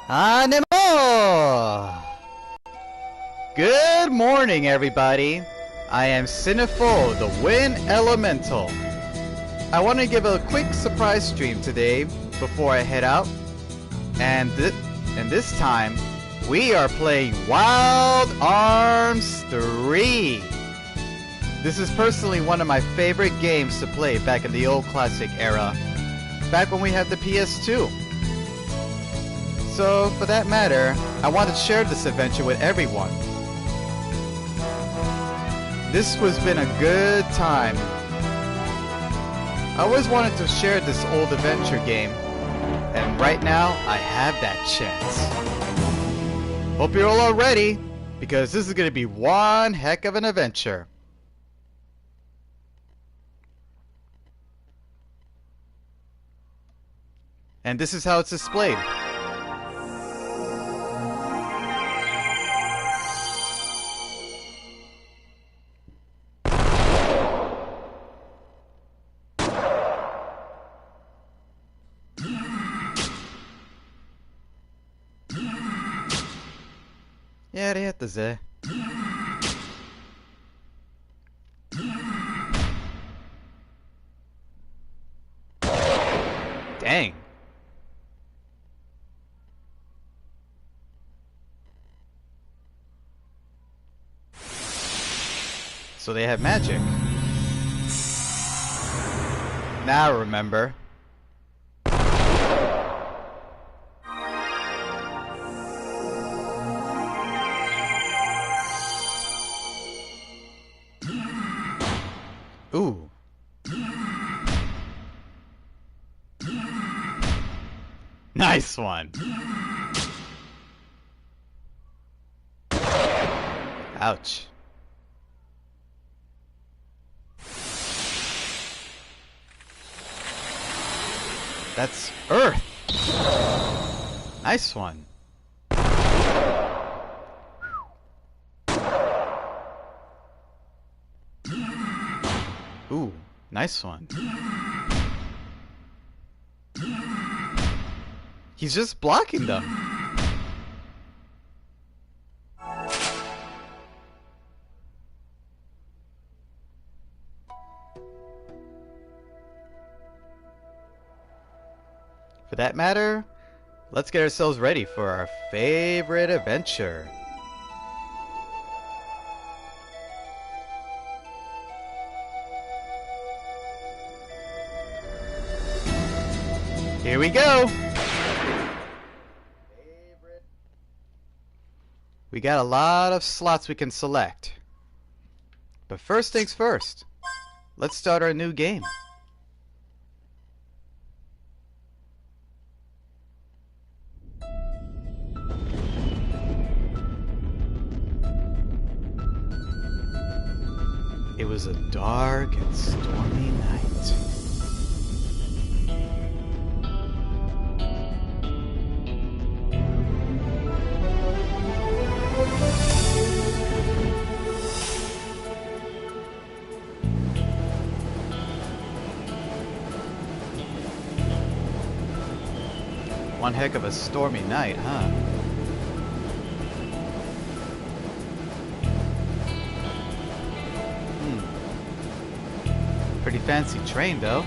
Animo! Good morning, everybody. I am Cinefo, the Wind Elemental. I want to give a quick surprise stream today before I head out. And this time, we are playing Wild Arms 3. This is personally one of my favorite games to play back in the old classic era. Back when we had the PS2. So, for that matter, I want to share this adventure with everyone. This has been a good time. I always wanted to share this old adventure game, and right now, I have that chance. Hope you're all ready, because this is going to be one heck of an adventure. And this is how it's displayed. Ja, det heter det. Dang. So they have magic. Now I remember. Ooh. Nice one. Ouch. That's Earth. Nice one. Ooh, nice one. He's just blocking them. For that matter, let's get ourselves ready for our favorite adventure. Here we go! We got a lot of slots we can select. But first things first, let's start our new game. It was a dark and stormy night. One heck of a stormy night, huh? Pretty fancy train, though.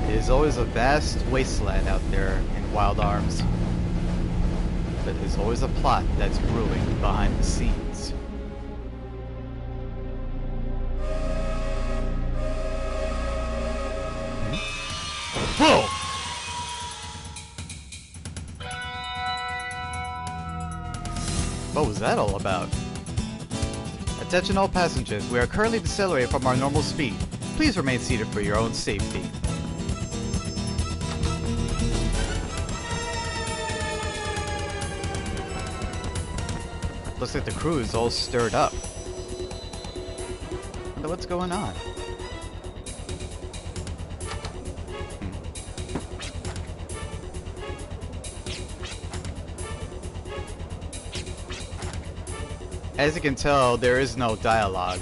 There's always a vast wasteland out there in Wild Arms, but there's always a plot that's brewing behind the scenes. Whoa! What was that all about? Attention all passengers, we are currently decelerating from our normal speed. Please remain seated for your own safety. Looks like the crew is all stirred up. Wonder what's going on. As you can tell, there is no dialogue.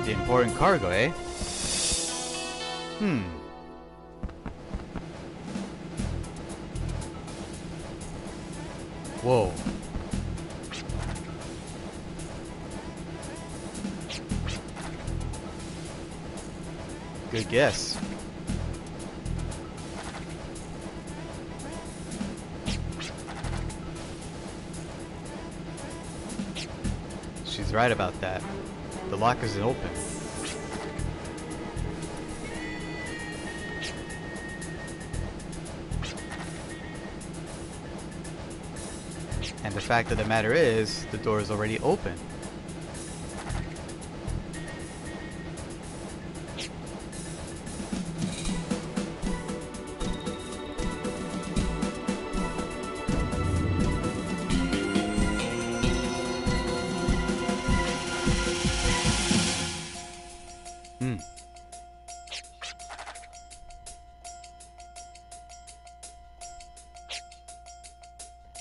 The important cargo, eh? Whoa. Good guess. She's right about that. The lock isn't open. And the fact of the matter is, the door is already open.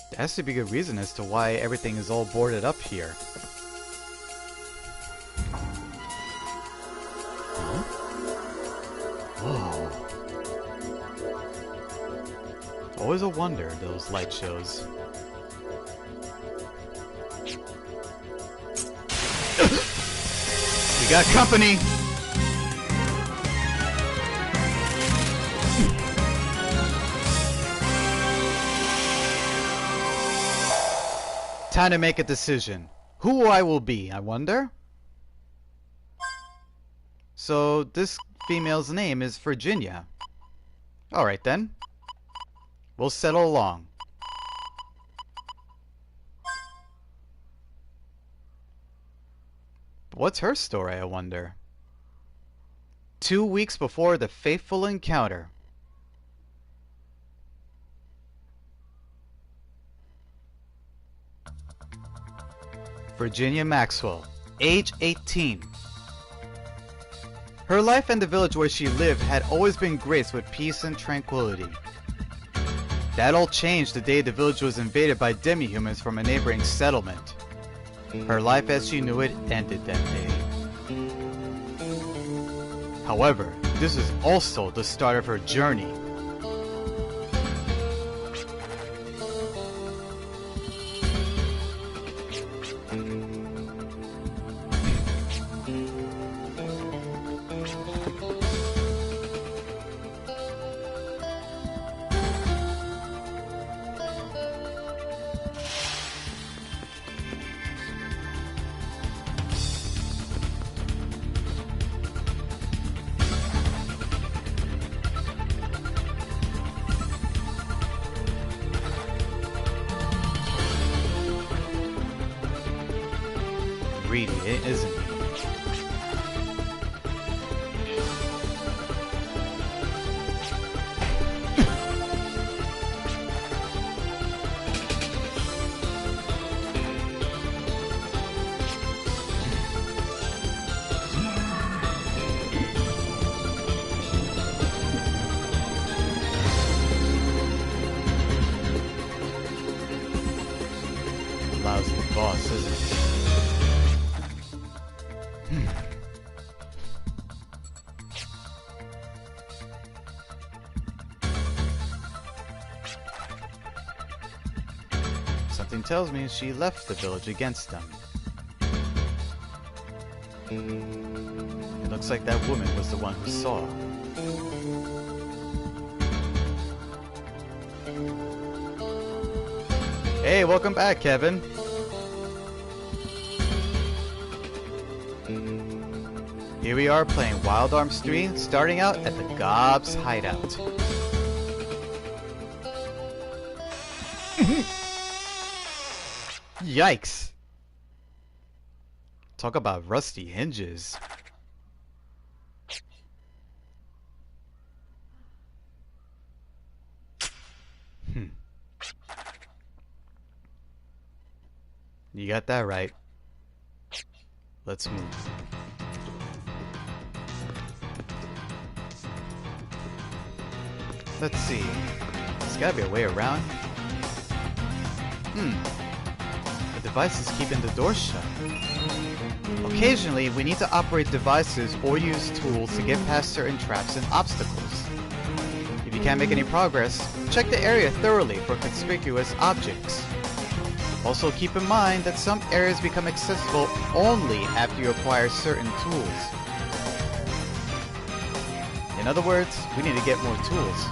There has to be a good reason as to why everything is all boarded up here. Huh? Whoa. Always a wonder, those light shows. We got company! Time to make a decision. Who I will be, I wonder? So, this female's name is Virginia. Alright then. We'll settle along. But what's her story, I wonder? 2 weeks before the fateful encounter. Virginia Maxwell, age 18. Her life and the village where she lived had always been graced with peace and tranquility. That all changed the day the village was invaded by demi-humans from a neighboring settlement. Her life as she knew it ended that day. However, this is also the start of her journey. Greedy, isn't he? Lousy boss, isn't he? Something tells me she left the village against them. It looks like that woman was the one who saw. Hey, welcome back, Kevin. Here we are playing Wild Arms 3, starting out at the Gob's hideout. Yikes. Talk about rusty hinges. You got that right. Let's move. Let's see. There's gotta be a way around. The device is keeping the door shut. Occasionally, we need to operate devices or use tools to get past certain traps and obstacles. If you can't make any progress, check the area thoroughly for conspicuous objects. Also keep in mind that some areas become accessible only after you acquire certain tools. In other words, we need to get more tools.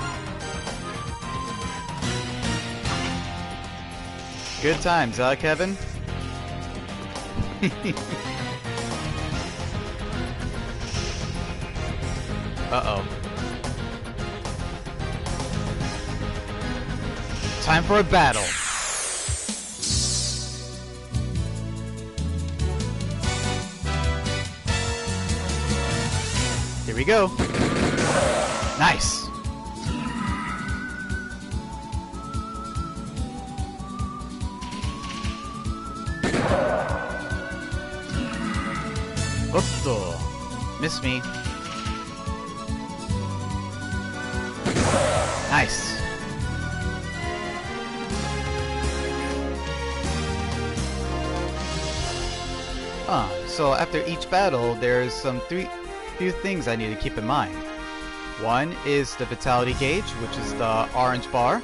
Good times, huh, Kevin? Uh-oh. Time for a battle. Here we go. Nice. Oops. Miss me. Nice. So after each battle, there's few things I need to keep in mind. One is the vitality gauge, which is the orange bar.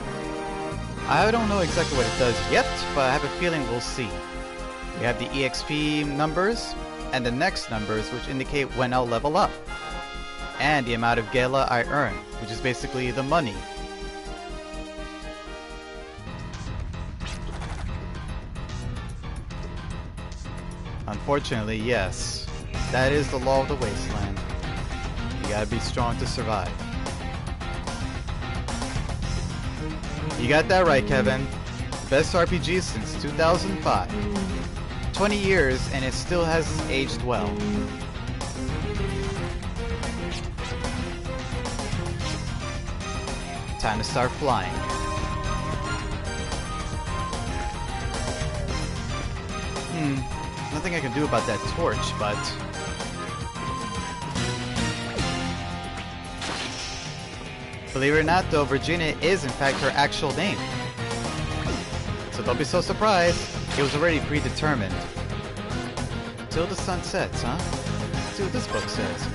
I don't know exactly what it does yet, but I have a feeling we'll see. We have the EXP numbers and the next numbers, which indicate when I'll level up, and the amount of Gala I earn, which is basically the money. Unfortunately, yes. That is the law of the wasteland. You gotta be strong to survive. You got that right, Kevin. Best RPG since 2005. 20 years and it still hasn't aged well. Time to start flying. Nothing I can do about that torch, but... Believe it or not, though, Virginia is in fact her actual name. So don't be so surprised. It was already predetermined. Till the sun sets, huh? Let's see what this book says.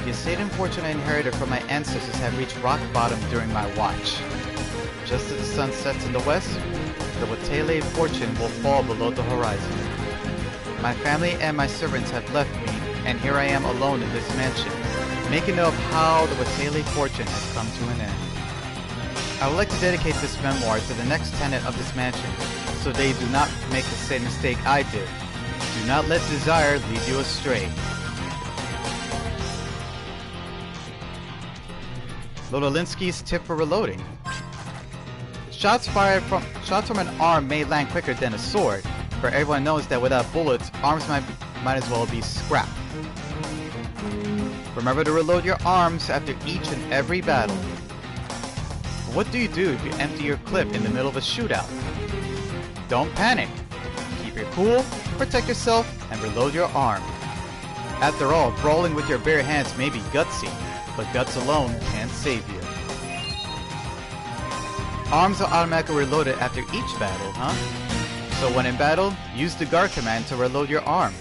The estate and fortune I inherited from my ancestors have reached rock bottom during my watch. Just as the sun sets in the west, the Watele fortune will fall below the horizon. My family and my servants have left me, and here I am alone in this mansion, making note of how the Watele fortune has come to an end. I would like to dedicate this memoir to the next tenant of this mansion, so they do not make the same mistake I did. Do not let desire lead you astray. Lodolinsky's tip for reloading. Shots from an arm may land quicker than a sword, for everyone knows that without bullets, arms might as well be scrap. Remember to reload your arms after each and every battle. What do you do if you empty your clip in the middle of a shootout? Don't panic. Keep your cool, protect yourself, and reload your arm. After all, brawling with your bare hands may be gutsy, but guts alone can't save you. Arms are automatically reloaded after each battle, huh? So when in battle, use the guard command to reload your arm.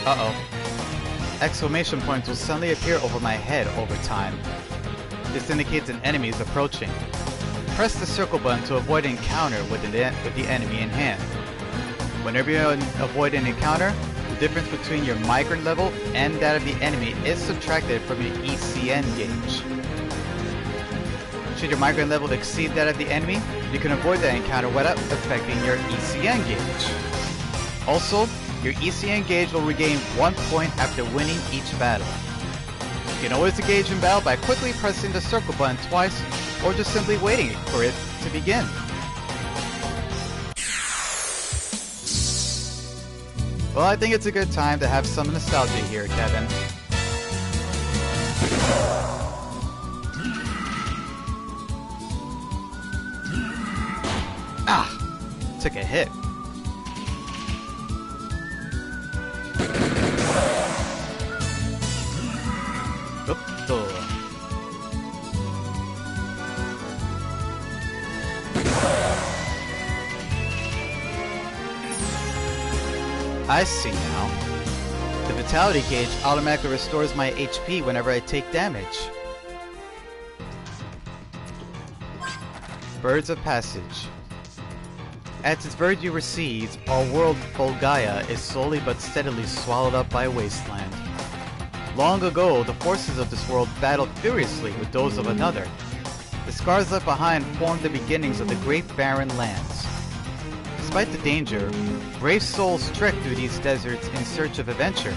Uh-oh. Exclamation points will suddenly appear over my head over time. This indicates an enemy is approaching. Press the circle button to avoid an encounter with the enemy in hand. Whenever you avoid an encounter, the difference between your migrant level and that of the enemy is subtracted from your ECN gauge. Should your migrant level exceed that of the enemy, you can avoid that encounter without affecting your ECN gauge. Also, your ECN gauge will regain 1 point after winning each battle. You can always engage in battle by quickly pressing the circle button twice, or just simply waiting for it to begin. Well, I think it's a good time to have some nostalgia here, Kevin. Ah! Took a hit. Oop. I see now. The Vitality Gauge automatically restores my HP whenever I take damage. Birds of Passage. As its verdure recedes, our world Volgaia is slowly but steadily swallowed up by a wasteland. Long ago, the forces of this world battled furiously with those of another. The scars left behind formed the beginnings of the Great Barren Lands. Despite the danger, brave souls trek through these deserts in search of adventure.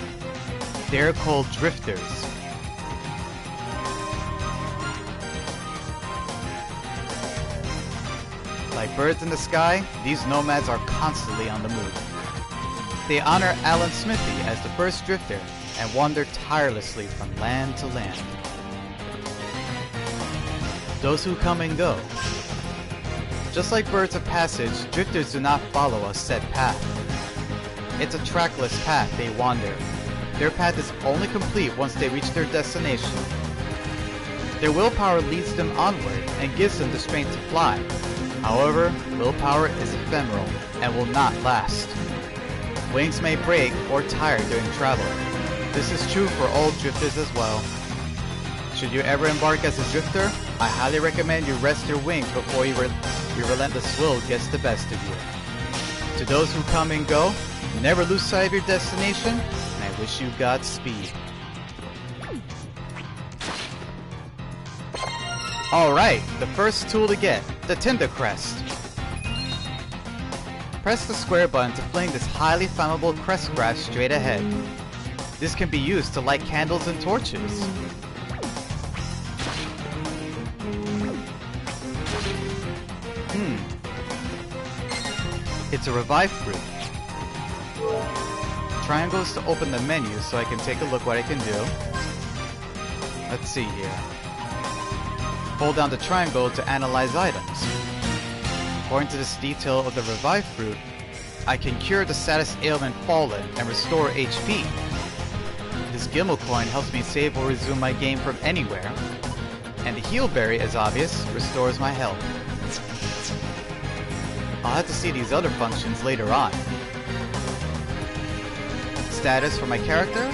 They are called drifters. Like birds in the sky, these nomads are constantly on the move. They honor Alan Smithy as the first drifter and wander tirelessly from land to land. Those who come and go. Just like birds of passage, drifters do not follow a set path. It's a trackless path they wander. Their path is only complete once they reach their destination. Their willpower leads them onward and gives them the strength to fly. However, willpower is ephemeral and will not last. Wings may break or tire during travel. This is true for all drifters as well. Should you ever embark as a drifter, I highly recommend you rest your wings before your relentless will gets the best of you. To those who come and go, never lose sight of your destination, and I wish you Godspeed. Alright, the first tool to get, the Tinder Crest. Press the square button to fling this highly flammable crest grass straight ahead. This can be used to light candles and torches. It's a revive fruit. Triangles to open the menu so I can take a look what I can do. Let's see here. Hold down the triangle to analyze items. According to this detail of the revive fruit, I can cure the status ailment fallen and restore HP. This Gimel coin helps me save or resume my game from anywhere. And the heal berry, as obvious, restores my health. I'll have to see these other functions later on. Status for my character.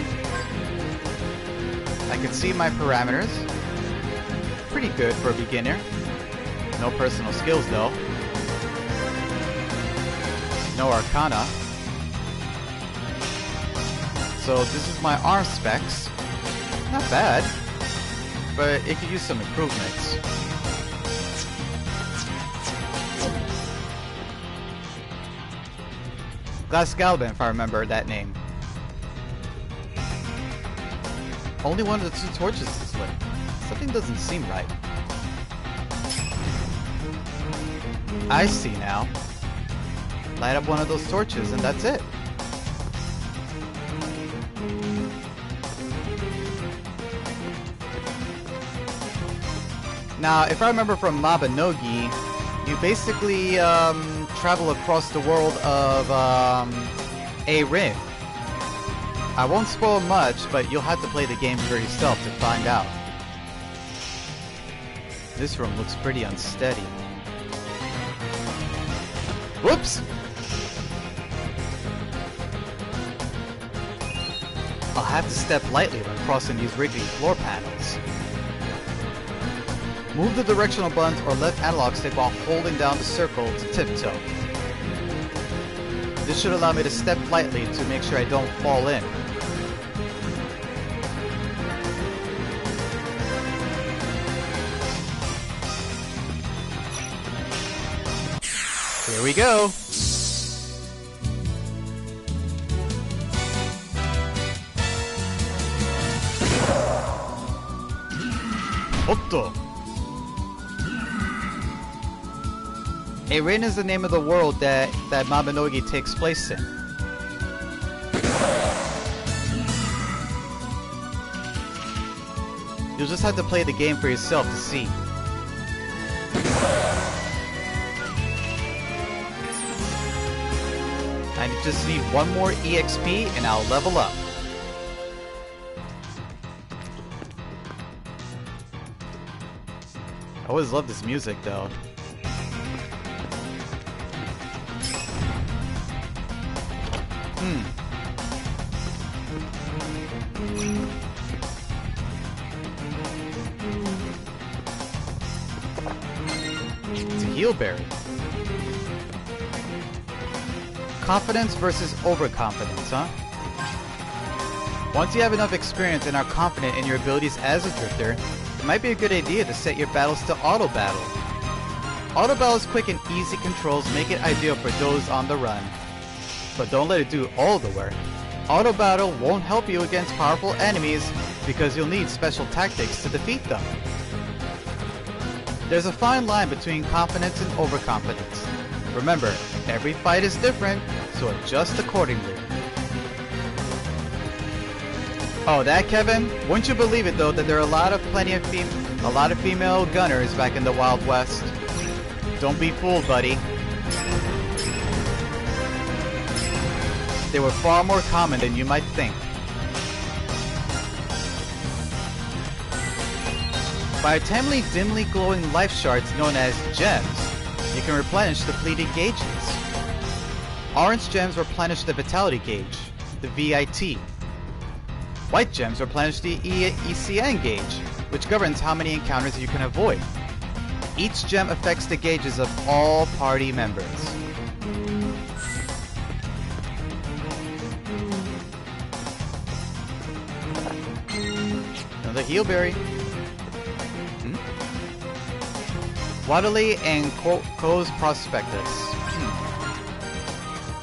I can see my parameters. Pretty good for a beginner. No personal skills though. No arcana. So this is my arm specs. Not bad, but it could use some improvements. Glass Galvin, if I remember that name. Only one of the two torches is lit. Something doesn't seem right. I see now. Light up one of those torches and that's it. Now, if I remember from Mabinogi, you basically travel across the world of A-Rim. I won't spoil much, but you'll have to play the game for yourself to find out. This room looks pretty unsteady. Whoops! I'll have to step lightly when crossing these wriggly floor panels. Move the directional buttons or left analog stick while holding down the circle to tiptoe. This should allow me to step lightly to make sure I don't fall in. Here we go! Otto! Erin is the name of the world that Mabinogi takes place in. You'll just have to play the game for yourself to see. I just need one more EXP and I'll level up. I always love this music though. It's a heal berry. Confidence versus overconfidence, huh? Once you have enough experience and are confident in your abilities as a drifter, it might be a good idea to set your battles to auto battle. Auto battle's quick and easy controls make it ideal for those on the run. But don't let it do all the work. Auto battle won't help you against powerful enemies because you'll need special tactics to defeat them. There's a fine line between confidence and overconfidence. Remember, every fight is different, so adjust accordingly. Oh, that Kevin? Wouldn't you believe it though that there are a lot of female gunners back in the Wild West? Don't be fooled, buddy. They were far more common than you might think. By obtaining dimly glowing life shards known as gems, you can replenish depleted gauges. Orange gems replenish the vitality gauge, the VIT. White gems replenish the ECN gauge, which governs how many encounters you can avoid. Each gem affects the gauges of all party members. Another heal berry. Waitley and Co.'s Prospectus.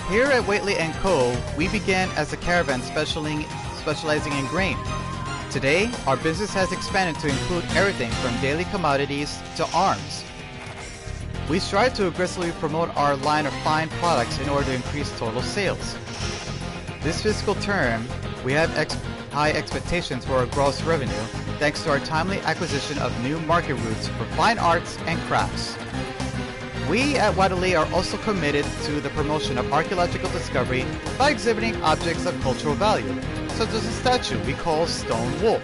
Here at Waitley & Co., we began as a caravan specializing in grain. Today, our business has expanded to include everything from daily commodities to arms. We strive to aggressively promote our line of fine products in order to increase total sales. This fiscal term, we have high expectations for our gross revenue, thanks to our timely acquisition of new market routes for fine arts and crafts. We at Waitley are also committed to the promotion of archaeological discovery by exhibiting objects of cultural value, such as a statue we call Stone Wolf.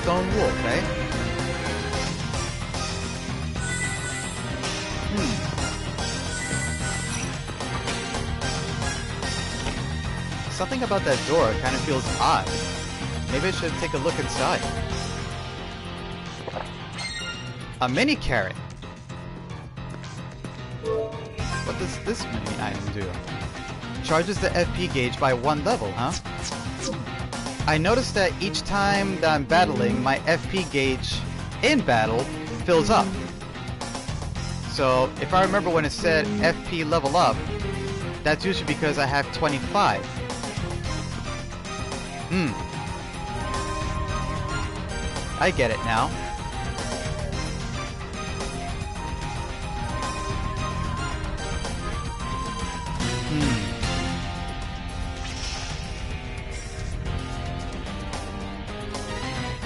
Stone Wolf, eh? Something about that door kind of feels odd. Maybe I should take a look inside. A mini carrot. What does this mini item do? Charges the FP gauge by 1 level, huh? I noticed that each time that I'm battling, my FP gauge in battle fills up. So if I remember when it said FP level up, that's usually because I have 25. I get it now.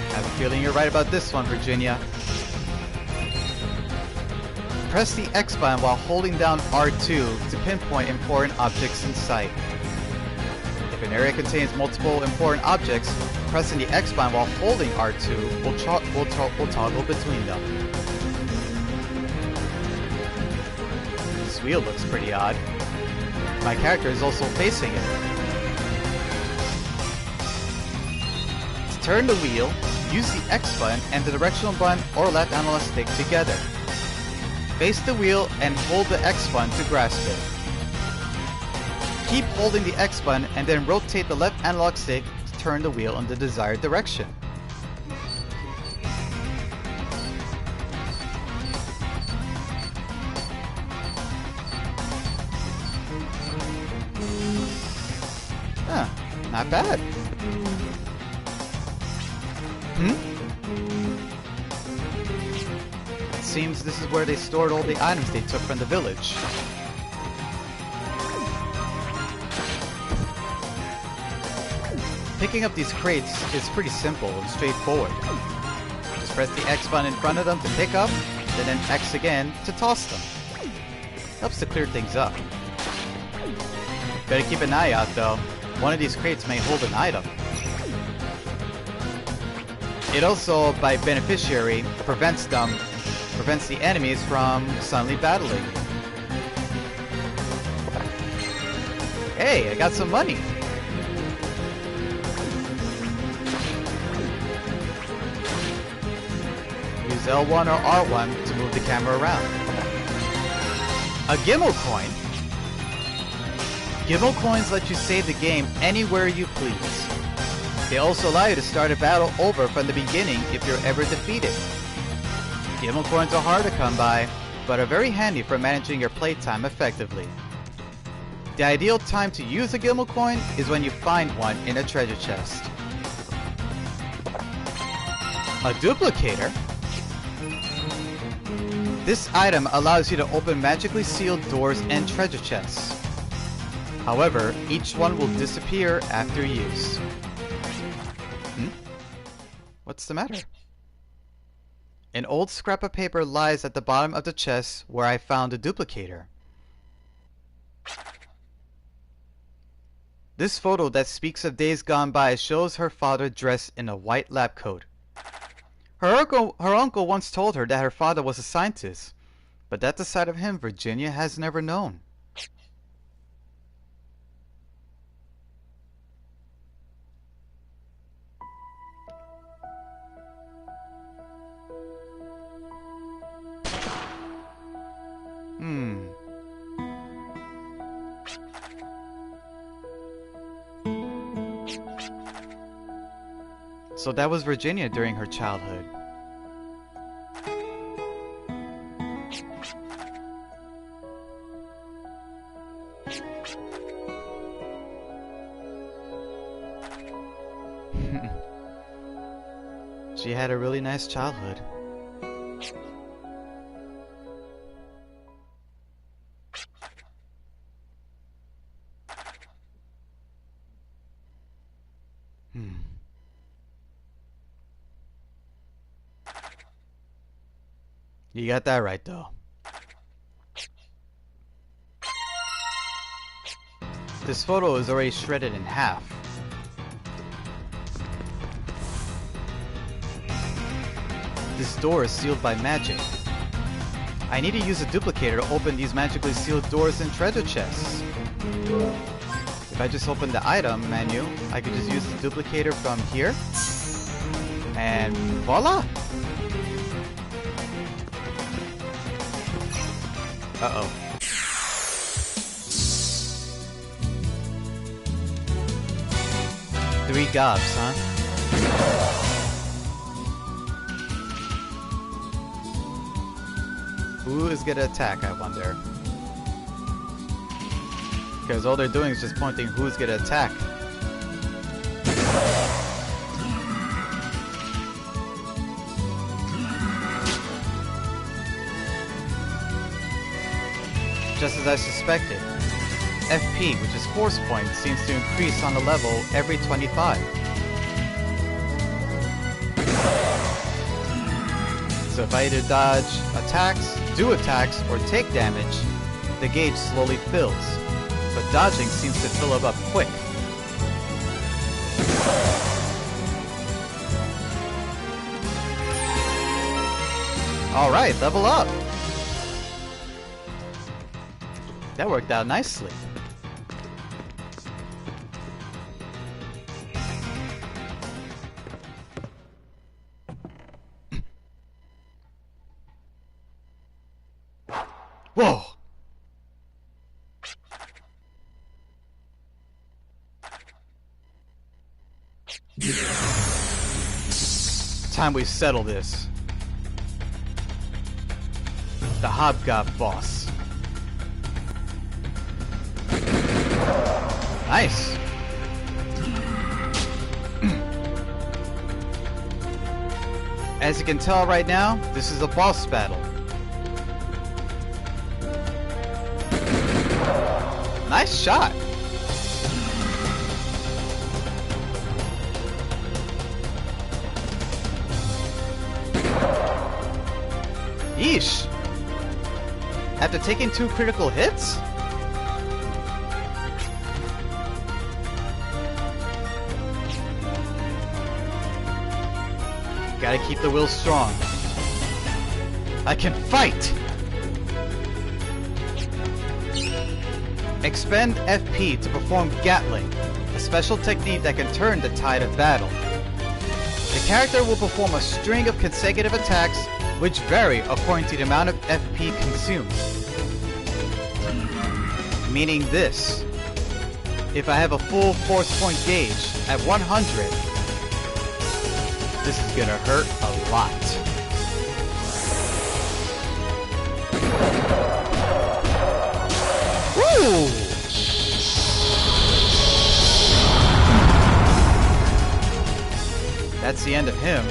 I have a feeling you're right about this one, Virginia. Press the X button while holding down R2 to pinpoint important objects in sight. If an area contains multiple important objects, pressing the X button while holding R2 will toggle between them. This wheel looks pretty odd. My character is also facing it. To turn the wheel, use the X button and the directional button or left analog stick together. Face the wheel and hold the X button to grasp it. Keep holding the X button and then rotate the left analog stick to turn the wheel in the desired direction. Huh, not bad. It seems this is where they stored all the items they took from the village. Picking up these crates is pretty simple and straightforward. Just press the X button in front of them to pick up, and then X again to toss them. Helps to clear things up. Better keep an eye out though. One of these crates may hold an item. It also, by beneficiary, prevents the enemies from suddenly battling. Hey, I got some money! Use L1 or R1 to move the camera around. A Gimel coin? Gimel coins let you save the game anywhere you please. They also allow you to start a battle over from the beginning if you're ever defeated. Gimel coins are hard to come by, but are very handy for managing your playtime effectively. The ideal time to use a Gimel coin is when you find one in a treasure chest. A duplicator? This item allows you to open magically sealed doors and treasure chests. However, each one will disappear after use. What's the matter? An old scrap of paper lies at the bottom of the chest where I found a duplicator. This photo that speaks of days gone by shows her father dressed in a white lab coat. Her uncle once told her that her father was a scientist, but that's a side of him Virginia has never known. So that was Virginia during her childhood. She had a really nice childhood. You got that right, though. This photo is already shredded in half. This door is sealed by magic. I need to use a duplicator to open these magically sealed doors and treasure chests. If I just open the item menu, I could just use the duplicator from here. And voila! Uh-oh. Three gobs, huh? Who is gonna attack, I wonder? Because all they're doing is just pointing who's gonna attack. Just as I suspected. FP, which is force point, seems to increase on a level every 25. So if I either dodge attacks, do attacks, or take damage, the gauge slowly fills. But dodging seems to fill it up quick. Alright, level up! That worked out nicely. Whoa! Time we settle this. The Hobgob boss. Nice. As you can tell right now, this is a boss battle. Nice shot. Yeesh! After taking 2 critical hits? Gotta keep the will strong. I can fight! Expend FP to perform Gatling, a special technique that can turn the tide of battle. The character will perform a string of consecutive attacks which vary according to the amount of FP consumed. Meaning this: if I have a full force point gauge at 100, this is gonna hurt a lot. Woo! That's the end of him.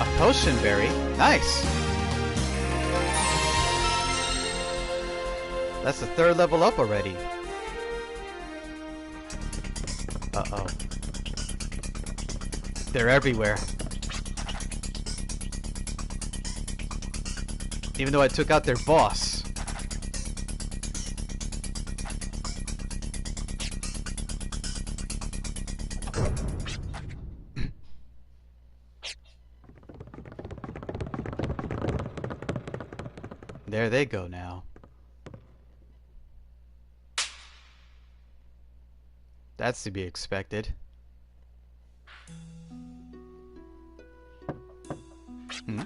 A potion berry? Nice! That's the 3rd level up already. Uh-oh. They're everywhere. Even though I took out their boss. There they go now. That's to be expected. Hmm?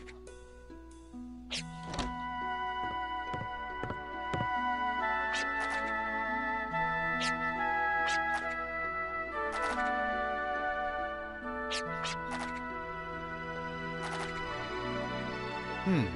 Hmm.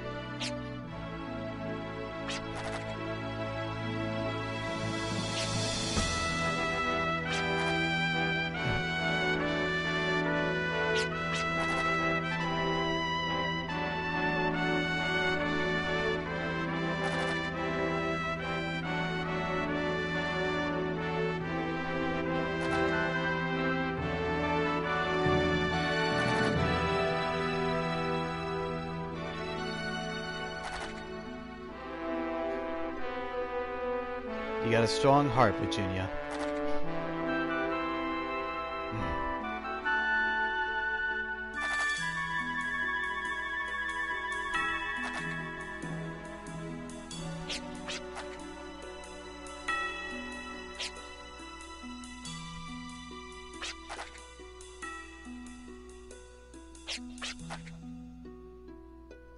You got a strong heart, Virginia.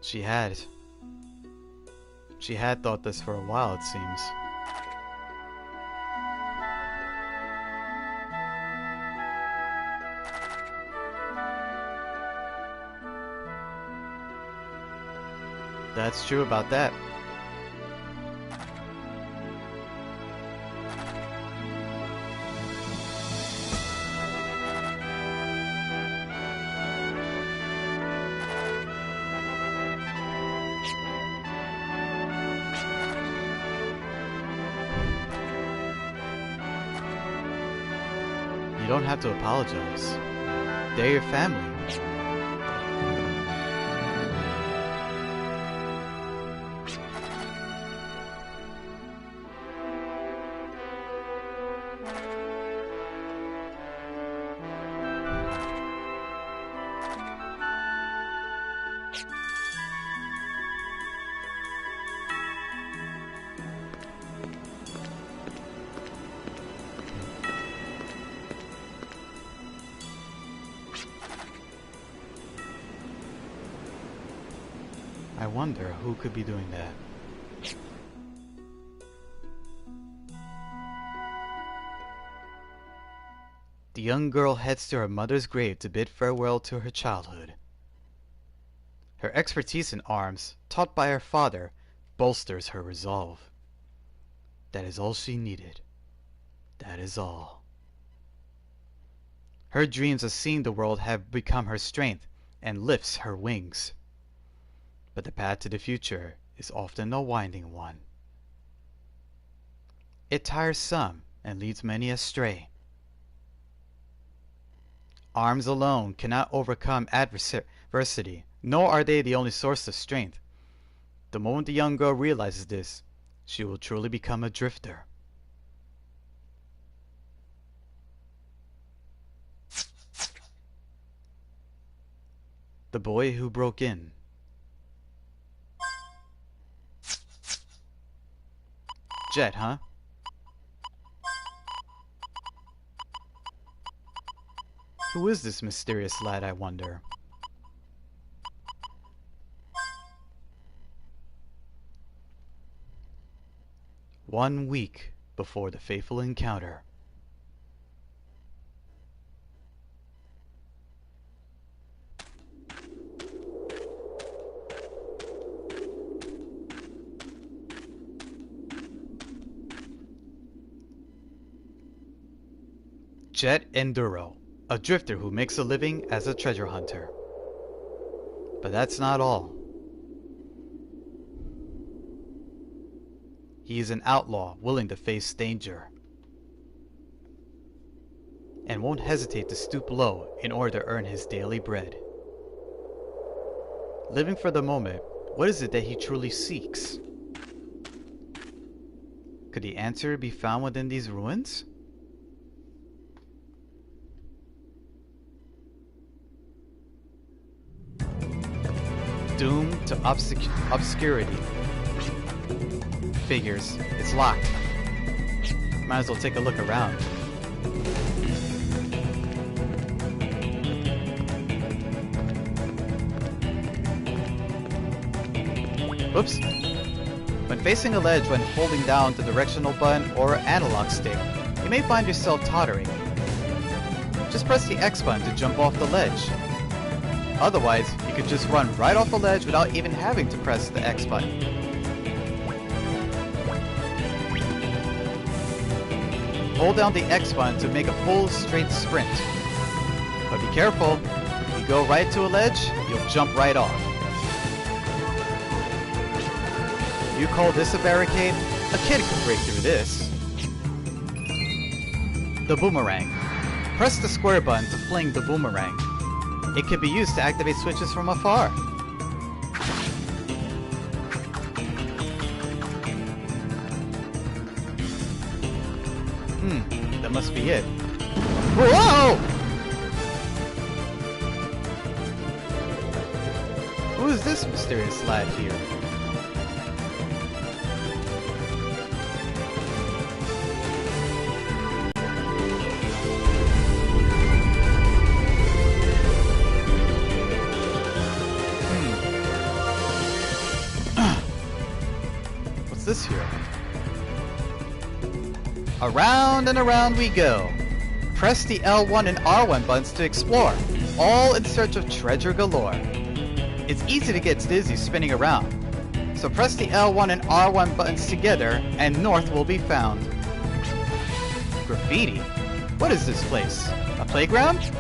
She had. She had thought this for a while, it seems. That's true about that. You don't have to apologize. They're your family. I wonder who could be doing that. The young girl heads to her mother's grave to bid farewell to her childhood. Her expertise in arms, taught by her father, bolsters her resolve. That is all she needed. That is all. Her dreams of seeing the world have become her strength and lifts her wings. But the path to the future is often a winding one. It tires some and leads many astray. Arms alone cannot overcome adversity, nor are they the only source of strength. The moment the young girl realizes this, she will truly become a drifter. The boy who broke in. Jet, huh? Who is this mysterious lad, I wonder? One week before the fateful encounter. Jet Enduro, a drifter who makes a living as a treasure hunter. But that's not all. He is an outlaw willing to face danger, and won't hesitate to stoop low in order to earn his daily bread. Living for the moment, what is it that he truly seeks? Could the answer be found within these ruins? Doomed to obscurity. Figures, it's locked. Might as well take a look around. Oops. When facing a ledge when holding down the directional button or analog stick, you may find yourself tottering. Just press the X button to jump off the ledge. Otherwise, you could just run right off the ledge without even having to press the X button. Hold down the X button to make a full straight sprint. But be careful, if you go right to a ledge, you'll jump right off. You call this a barricade? A kid could break through this. The boomerang. Press the square button to fling the boomerang. It can be used to activate switches from afar. That must be it. Whoa! Who is this mysterious lad here? What's this here? Around and around we go. Press the L1 and R1 buttons to explore, all in search of treasure galore. It's easy to get dizzy spinning around, so press the L1 and R1 buttons together and north will be found. Graffiti? What is this place? A playground?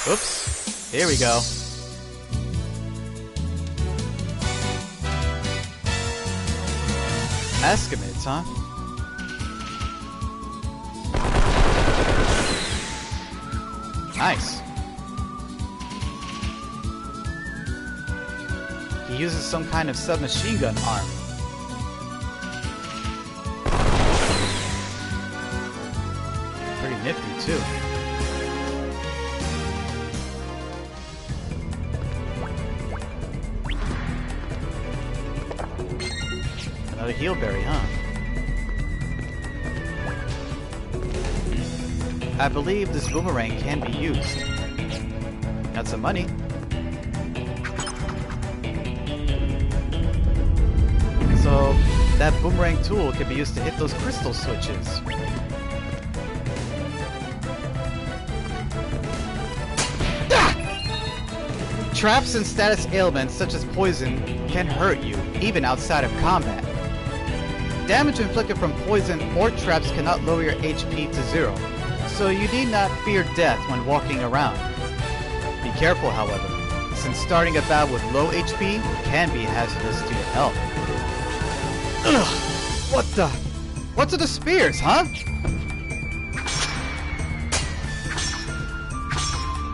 Oops, here we go. Eskimids, huh? Nice. He uses some kind of submachine gun arm. Pretty nifty, too. Another heelberry, huh? I believe this boomerang can be used. Got some money. So, that boomerang tool can be used to hit those crystal switches. Traps and status ailments such as poison can hurt you, even outside of combat. Damage inflicted from poison or traps cannot lower your HP to 0, so you need not fear death when walking around. Be careful, however. since starting a battle with low HP can be hazardous to your health. Ugh! What the? What's with the spears, huh?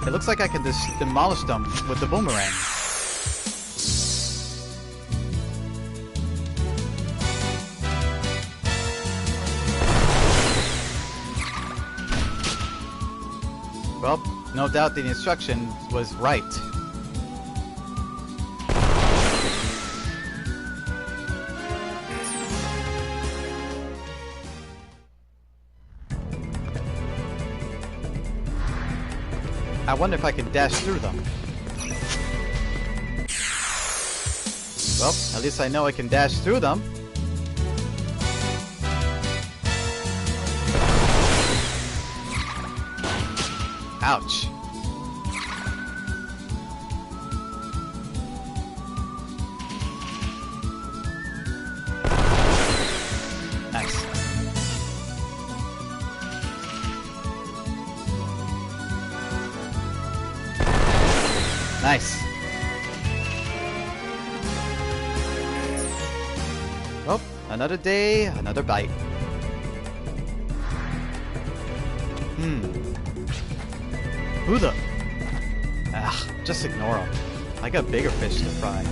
It looks like I can just demolish them with the boomerang. Well, no doubt the instruction was right. I wonder if I can dash through them. Well, at least I know I can dash through them. Ouch. Nice. Nice. Well, another day, another bite. Who the? Ah, just ignore him. I got bigger fish to fry.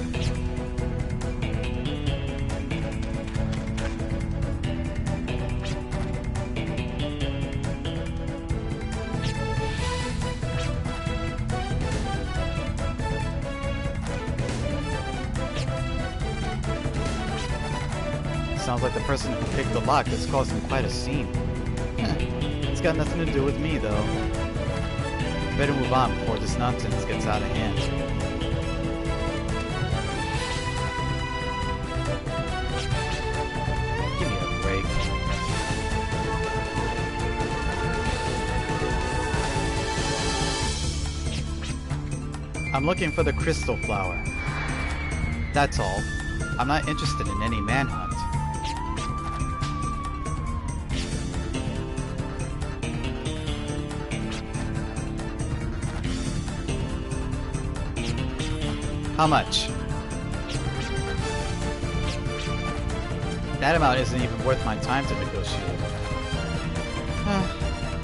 Sounds like the person who picked the lock is causing quite a scene. It's got nothing to do with me, though. Better move on before this nonsense gets out of hand. Give me a break. I'm looking for the crystal flower. That's all. I'm not interested in any manhunt. How much? That amount isn't even worth my time to negotiate.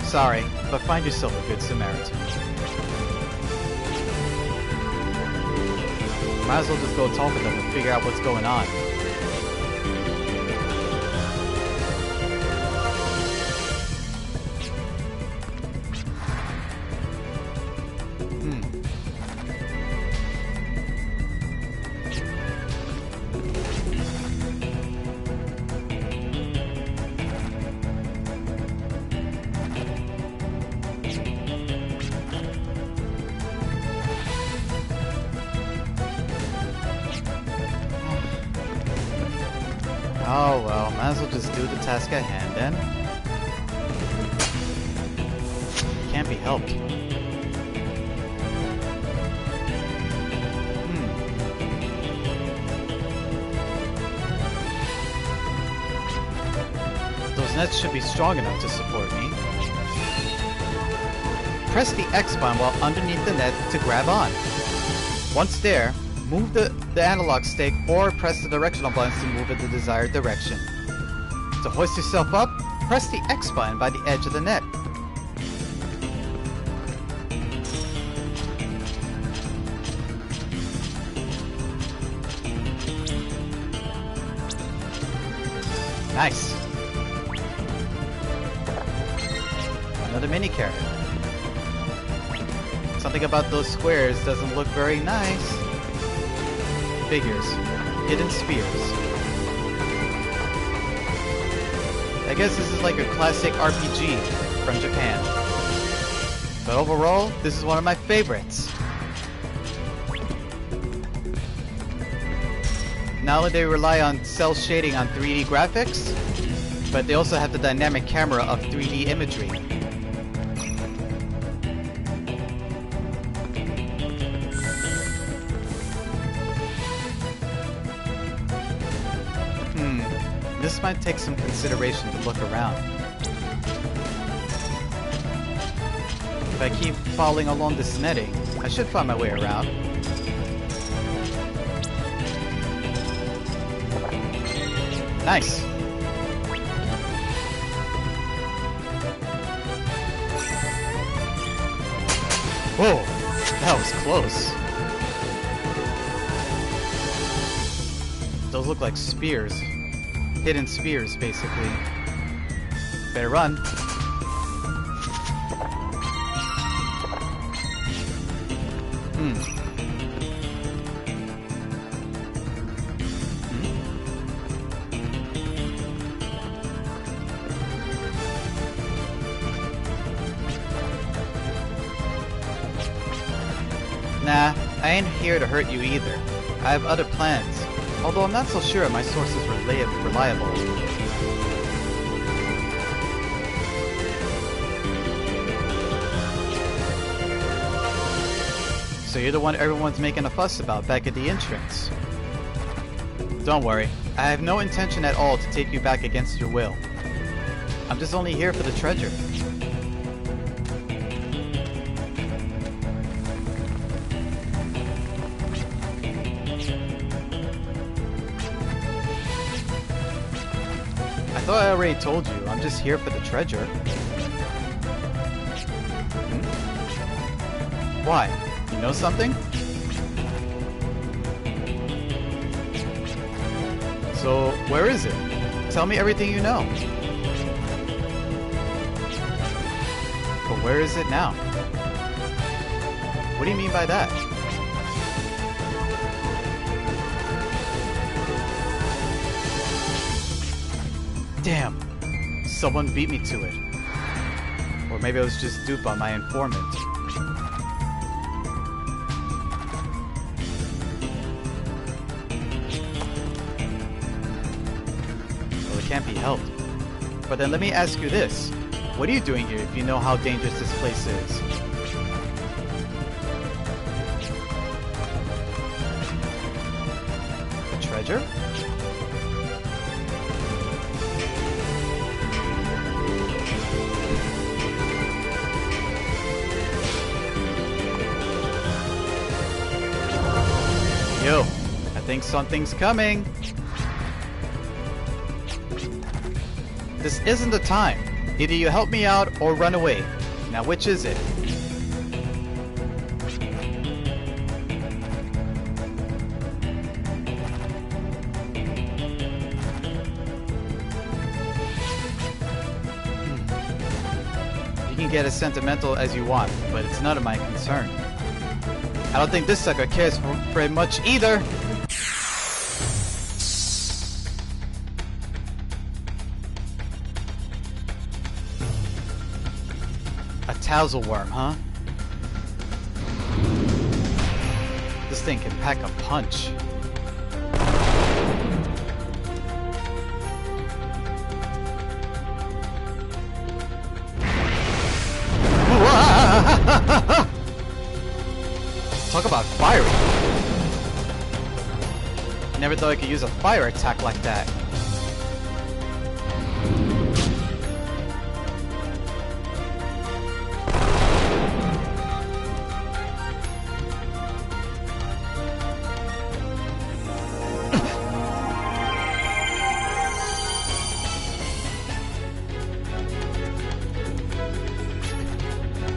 Sorry, but find yourself a good Samaritan. Might as well just go talk to them and figure out what's going on. Oh well, might as well just do the task at hand then. Can't be helped. Those nets should be strong enough to support me. Press the X button while underneath the net to grab on. Once there, move the analog stick or press the directional buttons to move in the desired direction. To hoist yourself up, press the X button by the edge of the net. Nice. Another mini carrot. Something about those squares doesn't look very nice. Figures. Hidden spears. I guess this is like a classic RPG from Japan. But overall, this is one of my favorites. Not only do they rely on cel shading on 3D graphics, but they also have the dynamic camera of 3D imagery. This might take some consideration to look around. If I keep following along this netting, I should find my way around. Nice. Whoa, that was close. Those look like spears. Hidden spears, basically. Better run. Nah, I ain't here to hurt you either. I have other plans, although I'm not so sure my source is reliable. So you're the one everyone's making a fuss about back at the entrance. Don't worry, I have no intention at all to take you back against your will. I'm just only here for the treasure. I thought I already told you, I'm just here for the treasure. Why? You know something? So, where is it? Tell me everything you know. But where is it now? What do you mean by that? Damn! Someone beat me to it. Or maybe I was just duped by my informant. Well, it can't be helped. But then let me ask you this. What are you doing here if you know how dangerous this place is? The treasure? Yo, I think something's coming. This isn't the time. Either you help me out or run away. Now which is it? You can get as sentimental as you want, but it's none of my concern. I don't think this sucker cares very much either. A Tassel worm, huh? This thing can pack a punch. Talk about fiery. Never thought I could use a fire attack like that.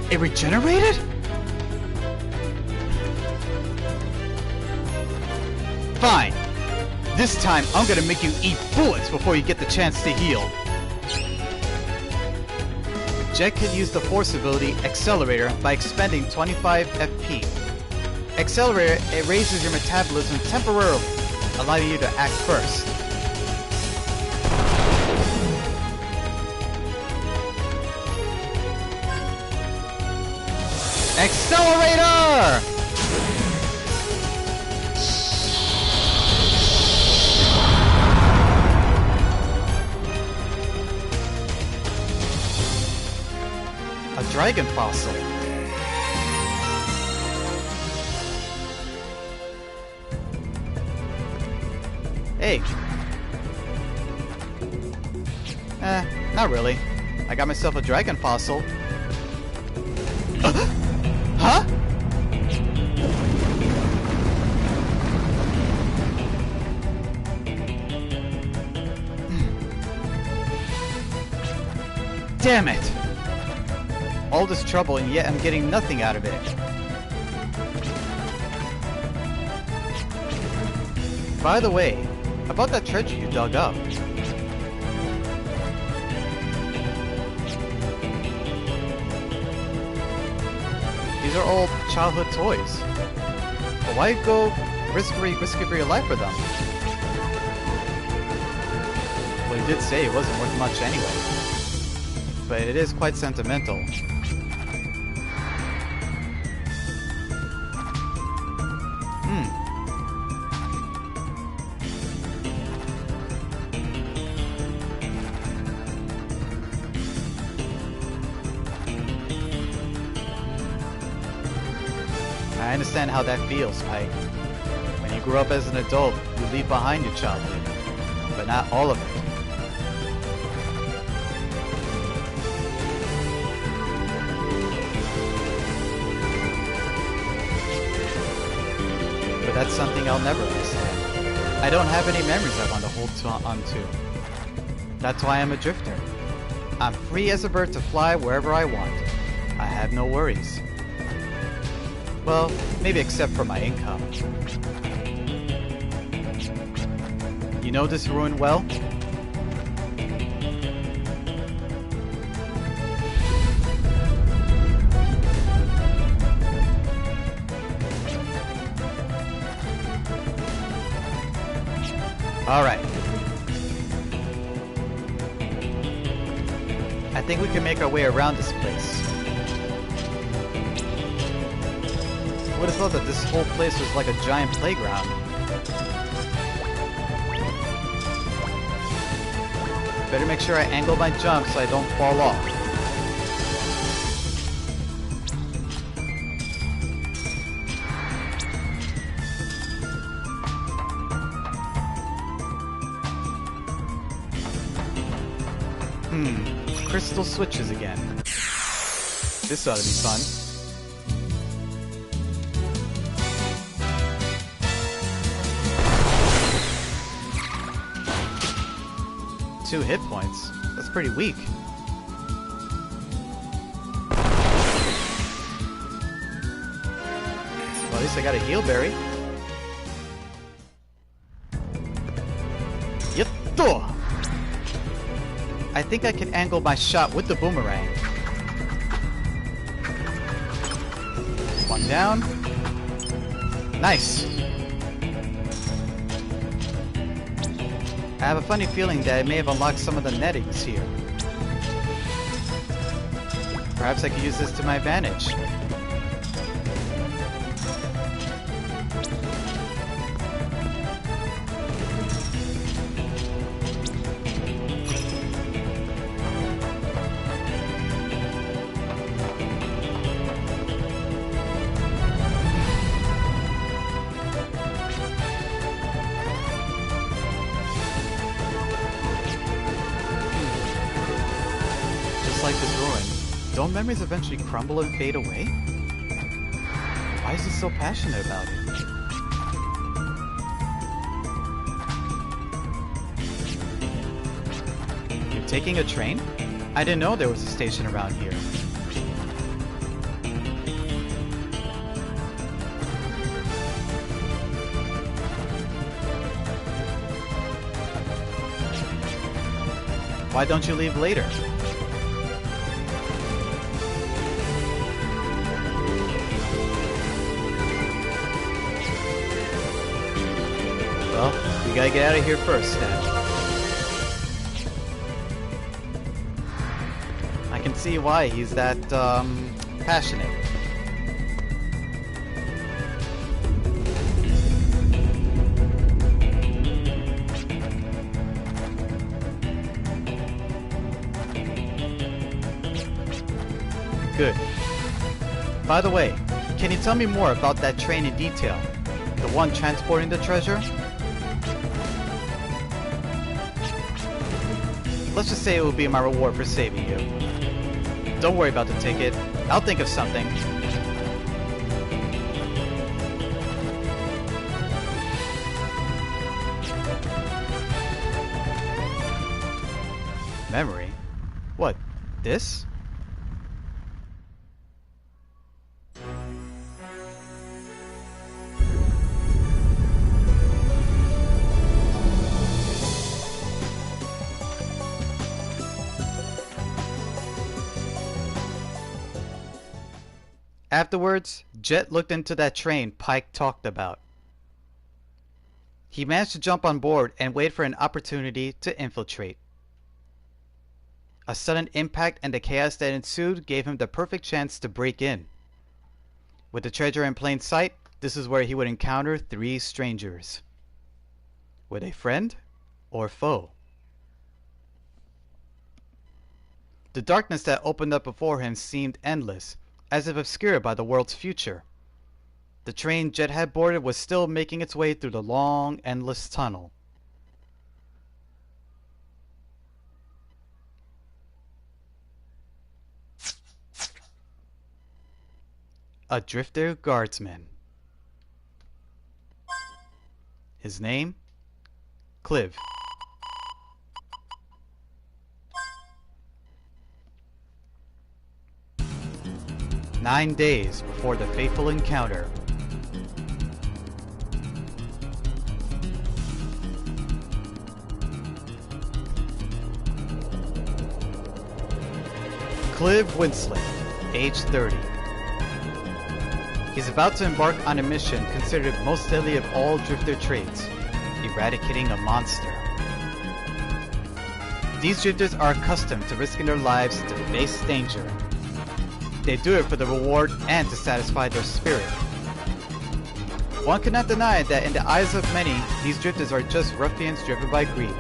It regenerated? Fine. This time, I'm gonna make you eat bullets before you get the chance to heal. Jet can use the Force ability Accelerator by expending 25 FP. Accelerator, it raises your metabolism temporarily, allowing you to act first. Accelerator! A dragon fossil. Hey. Not really. I got myself a dragon fossil. Huh? Damn it! All this trouble and yet I'm getting nothing out of it. By the way, about that treasure you dug up. These are all childhood toys. But why go risk for your life for them? Well, he did say it wasn't worth much anyway. But it is quite sentimental. I understand how that feels, Pike. When you grow up as an adult, you leave behind your childhood. But not all of it. But that's something I'll never understand. I don't have any memories I want to hold on to. That's why I'm a drifter. I'm free as a bird to fly wherever I want. I have no worries. Well, maybe except for my income. You know this ruin well? Alright. I think we can make our way around this place. Would have thought that this whole place was like a giant playground. Better make sure I angle my jump so I don't fall off. Crystal switches again. This ought to be fun. Two hit points. That's pretty weak. Well, at least I got a heal berry. Yetto! I think I can angle my shot with the boomerang. One down. Nice! I have a funny feeling that I may have unlocked some of the nettings here. Perhaps I could use this to my advantage. Like this ruin, don't memories eventually crumble and fade away? Why is he so passionate about it? You're taking a train? I didn't know there was a station around here. Why don't you leave later? Well, we gotta get out of here first, then. I can see why he's that, passionate. Good. By the way, can you tell me more about that train in detail? The one transporting the treasure? Let's just say it will be my reward for saving you. Don't worry about the ticket. I'll think of something. Memory? What? This? Afterwards, Jet looked into that train Pike talked about. He managed to jump on board and wait for an opportunity to infiltrate. A sudden impact and the chaos that ensued gave him the perfect chance to break in. With the treasure in plain sight, this is where he would encounter three strangers. Would a friend or foe? The darkness that opened up before him seemed endless, as if obscured by the world's future. The train Jet had boarded was still making its way through the long, endless tunnel. A drifter guardsman. His name? Cliv. "9 days before the fateful encounter." Cliv Winslet, age 30. He's about to embark on a mission considered most deadly of all drifter traits, eradicating a monster. These drifters are accustomed to risking their lives to face danger. They do it for the reward and to satisfy their spirit. One cannot deny that in the eyes of many, these drifters are just ruffians driven by greed.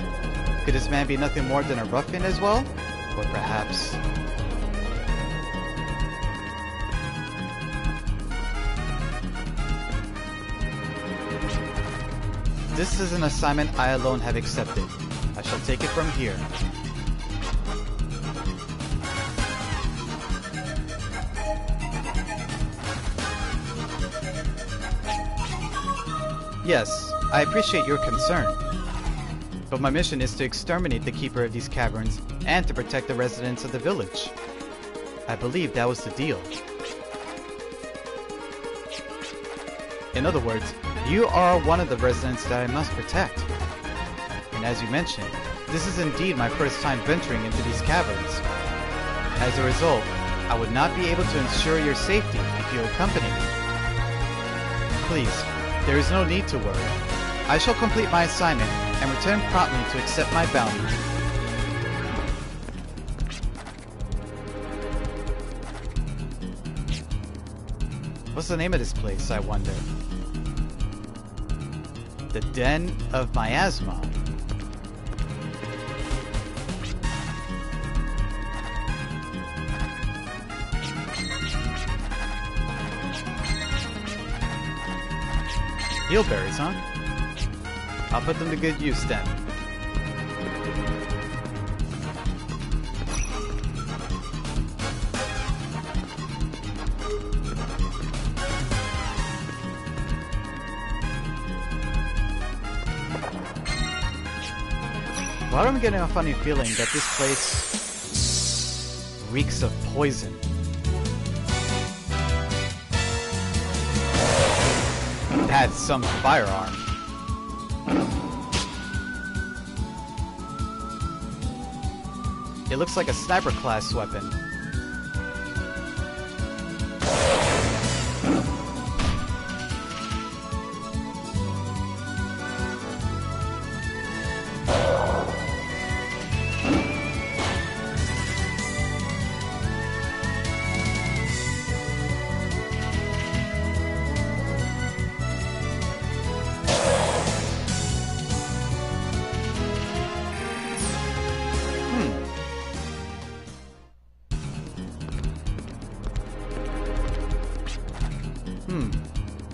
Could this man be nothing more than a ruffian as well? Or perhaps... This is an assignment I alone have accepted. I shall take it from here. Yes, I appreciate your concern. But my mission is to exterminate the keeper of these caverns and to protect the residents of the village. I believe that was the deal. In other words, you are one of the residents that I must protect. And as you mentioned, this is indeed my first time venturing into these caverns. As a result, I would not be able to ensure your safety if you accompany me. Please, there is no need to worry. I shall complete my assignment and return promptly to accept my bounty. What's the name of this place, I wonder? The Den of Miasma. Eelberries, huh? I'll put them to good use then. Why am I getting a funny feeling that this place reeks of poison? That's some firearm. It looks like a sniper class weapon.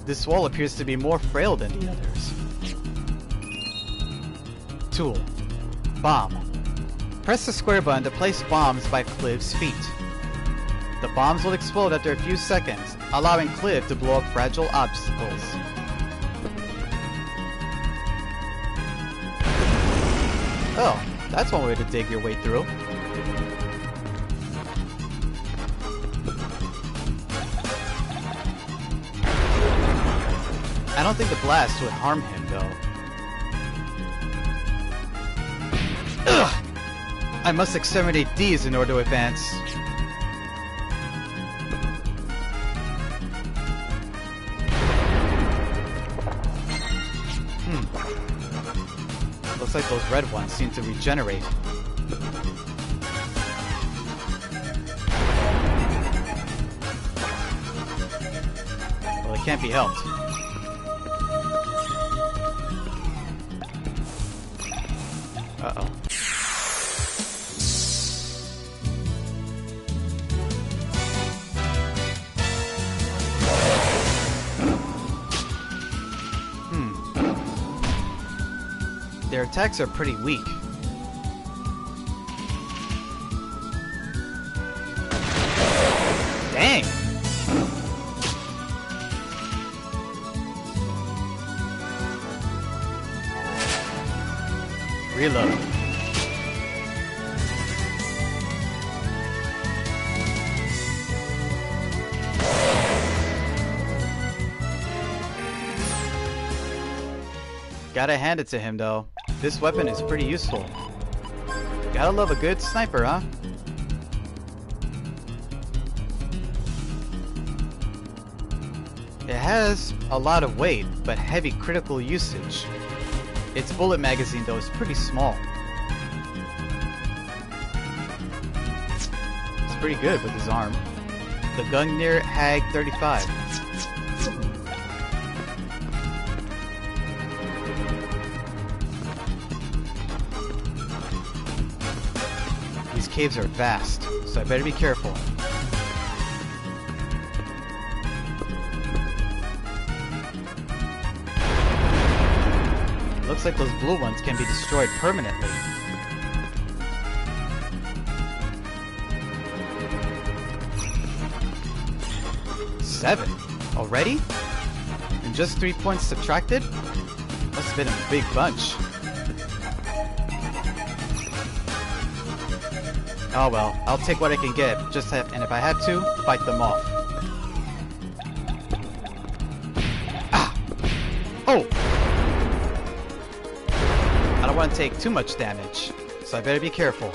This wall appears to be more frail than the others. Tool. Bomb. Press the square button to place bombs by Cliv's feet. The bombs will explode after a few seconds, allowing Cliv to blow up fragile obstacles. Oh, that's one way to dig your way through. I don't think the blast would harm him, though. Ugh! I must exterminate these in order to advance. Looks like those red ones seem to regenerate. Well, it can't be helped. Uh-oh. Their attacks are pretty weak. Dang! Reload. Gotta hand it to him, though. This weapon is pretty useful. Gotta love a good sniper, huh? It has a lot of weight, but heavy critical usage. Its bullet magazine, though, is pretty small. It's pretty good with his arm. The Gungnir Hag 35. These caves are vast, so I better be careful. Looks like those blue ones can be destroyed permanently. Seven? Already? And just 3 points subtracted? Must have been a big bunch. Oh well, I'll take what I can get, and if I have to, fight them off. Ah! Oh! I don't want to take too much damage, so I better be careful.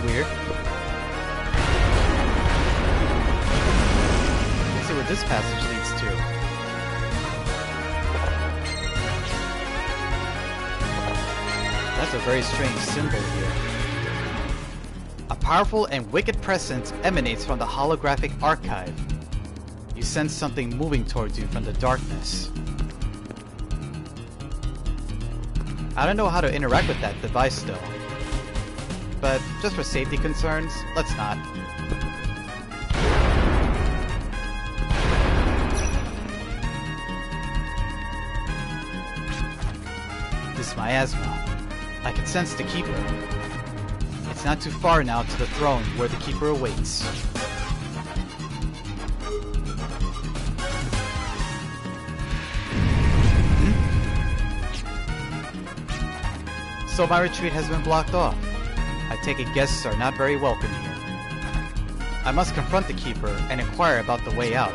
Weird. Let's see what this passage leads to. That's a very strange symbol here. A powerful and wicked presence emanates from the holographic archive. You sense something moving towards you from the darkness. I don't know how to interact with that device though. But just for safety concerns, let's not. This miasma. I can sense the Keeper. It's not too far now to the throne where the Keeper awaits. So my retreat has been blocked off. I take it guests are not very welcome here. I must confront the Keeper and inquire about the way out.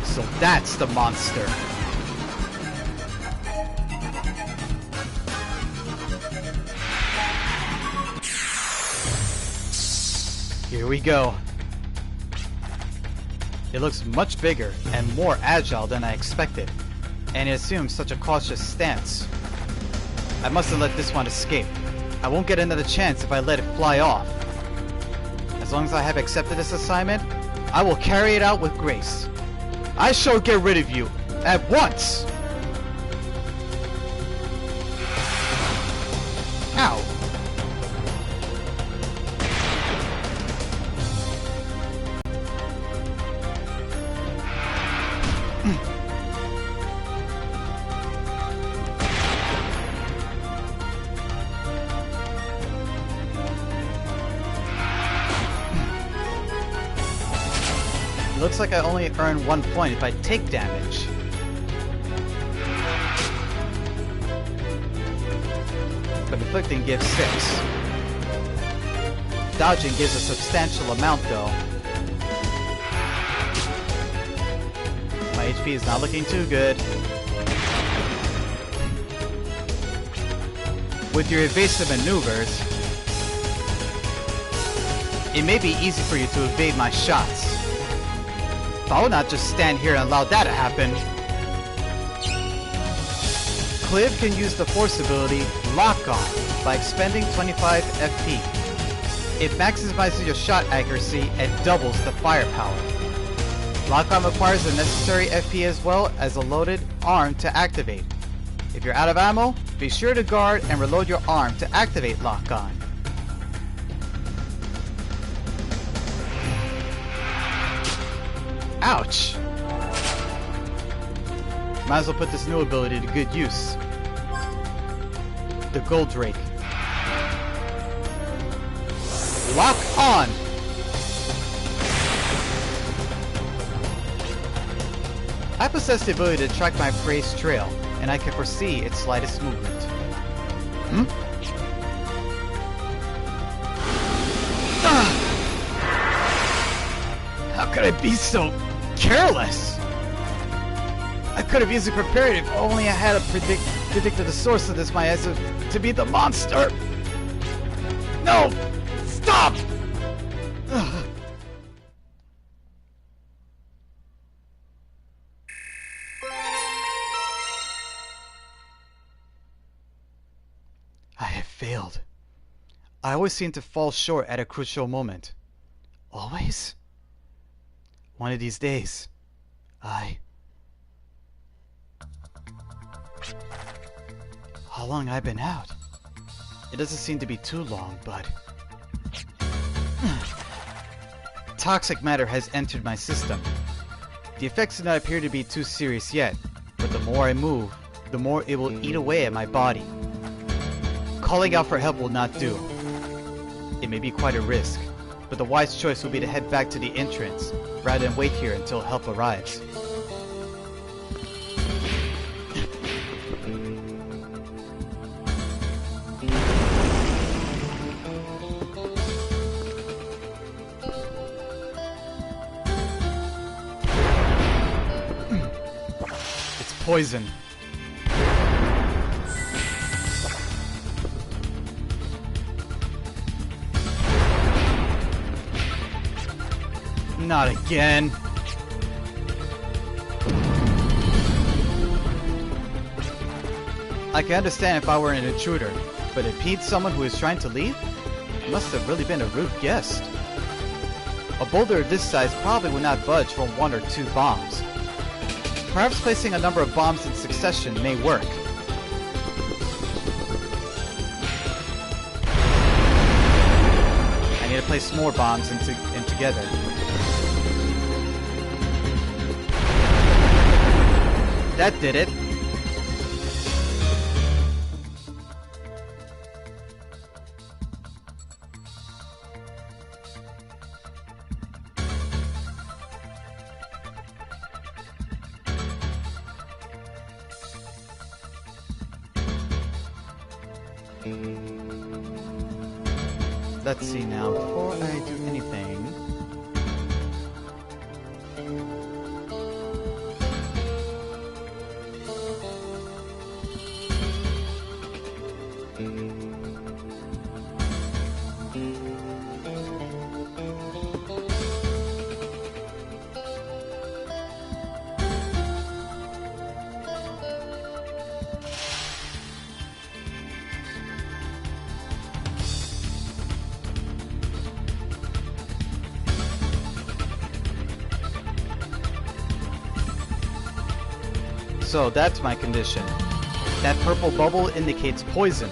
So that's the monster. Here we go. It looks much bigger and more agile than I expected, and it assumes such a cautious stance. I mustn't let this one escape. I won't get another chance if I let it fly off. As long as I have accepted this assignment, I will carry it out with grace. I shall get rid of you at once! Ow! Looks like I only earn 1 point if I take damage. inflicting gives 6. Dodging gives a substantial amount though. My HP is not looking too good. With your evasive maneuvers, it may be easy for you to evade my shots. But I will not just stand here and allow that to happen. Cliv can use the force ability Lock On by expending 25 FP. It maximizes your shot accuracy and doubles the firepower. Lock On requires the necessary FP as well as a loaded arm to activate. If you're out of ammo, be sure to guard and reload your arm to activate Lock On. Ouch! Might as well put this new ability to good use. The Gold Drake. Lock On! I possess the ability to track my prey's trail, and I can foresee its slightest movement. How could I be so careless? I could have easily prepared if only I had predicted the source of this miasma to be the monster. No! Stop! I have failed. I always seem to fall short at a crucial moment. Always? One of these days, How long I've been out? It doesn't seem to be too long, but... Toxic matter has entered my system. The effects do not appear to be too serious yet, but the more I move, the more it will eat away at my body. Calling out for help will not do. It may be quite a risk, but the wise choice will be to head back to the entrance, rather than wait here until help arrives. It's poison. Not again. I can understand if I were an intruder, but impede someone who is trying to leave? It must have really been a rude guest. A boulder of this size probably would not budge from 1 or 2 bombs. Perhaps placing a number of bombs in succession may work. I need to place more bombs in together. That did it. Let's see now, before I do anything... So that's my condition. That purple bubble indicates poison.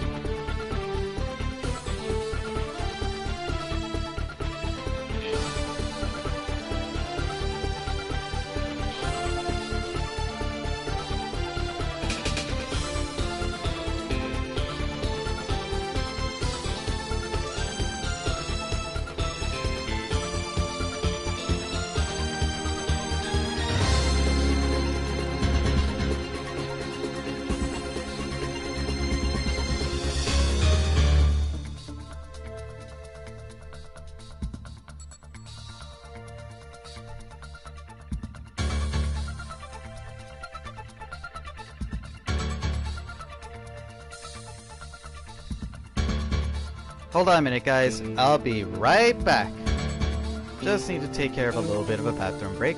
Hold on a minute, guys. I'll be right back. Just need to take care of a little bit of a bathroom break.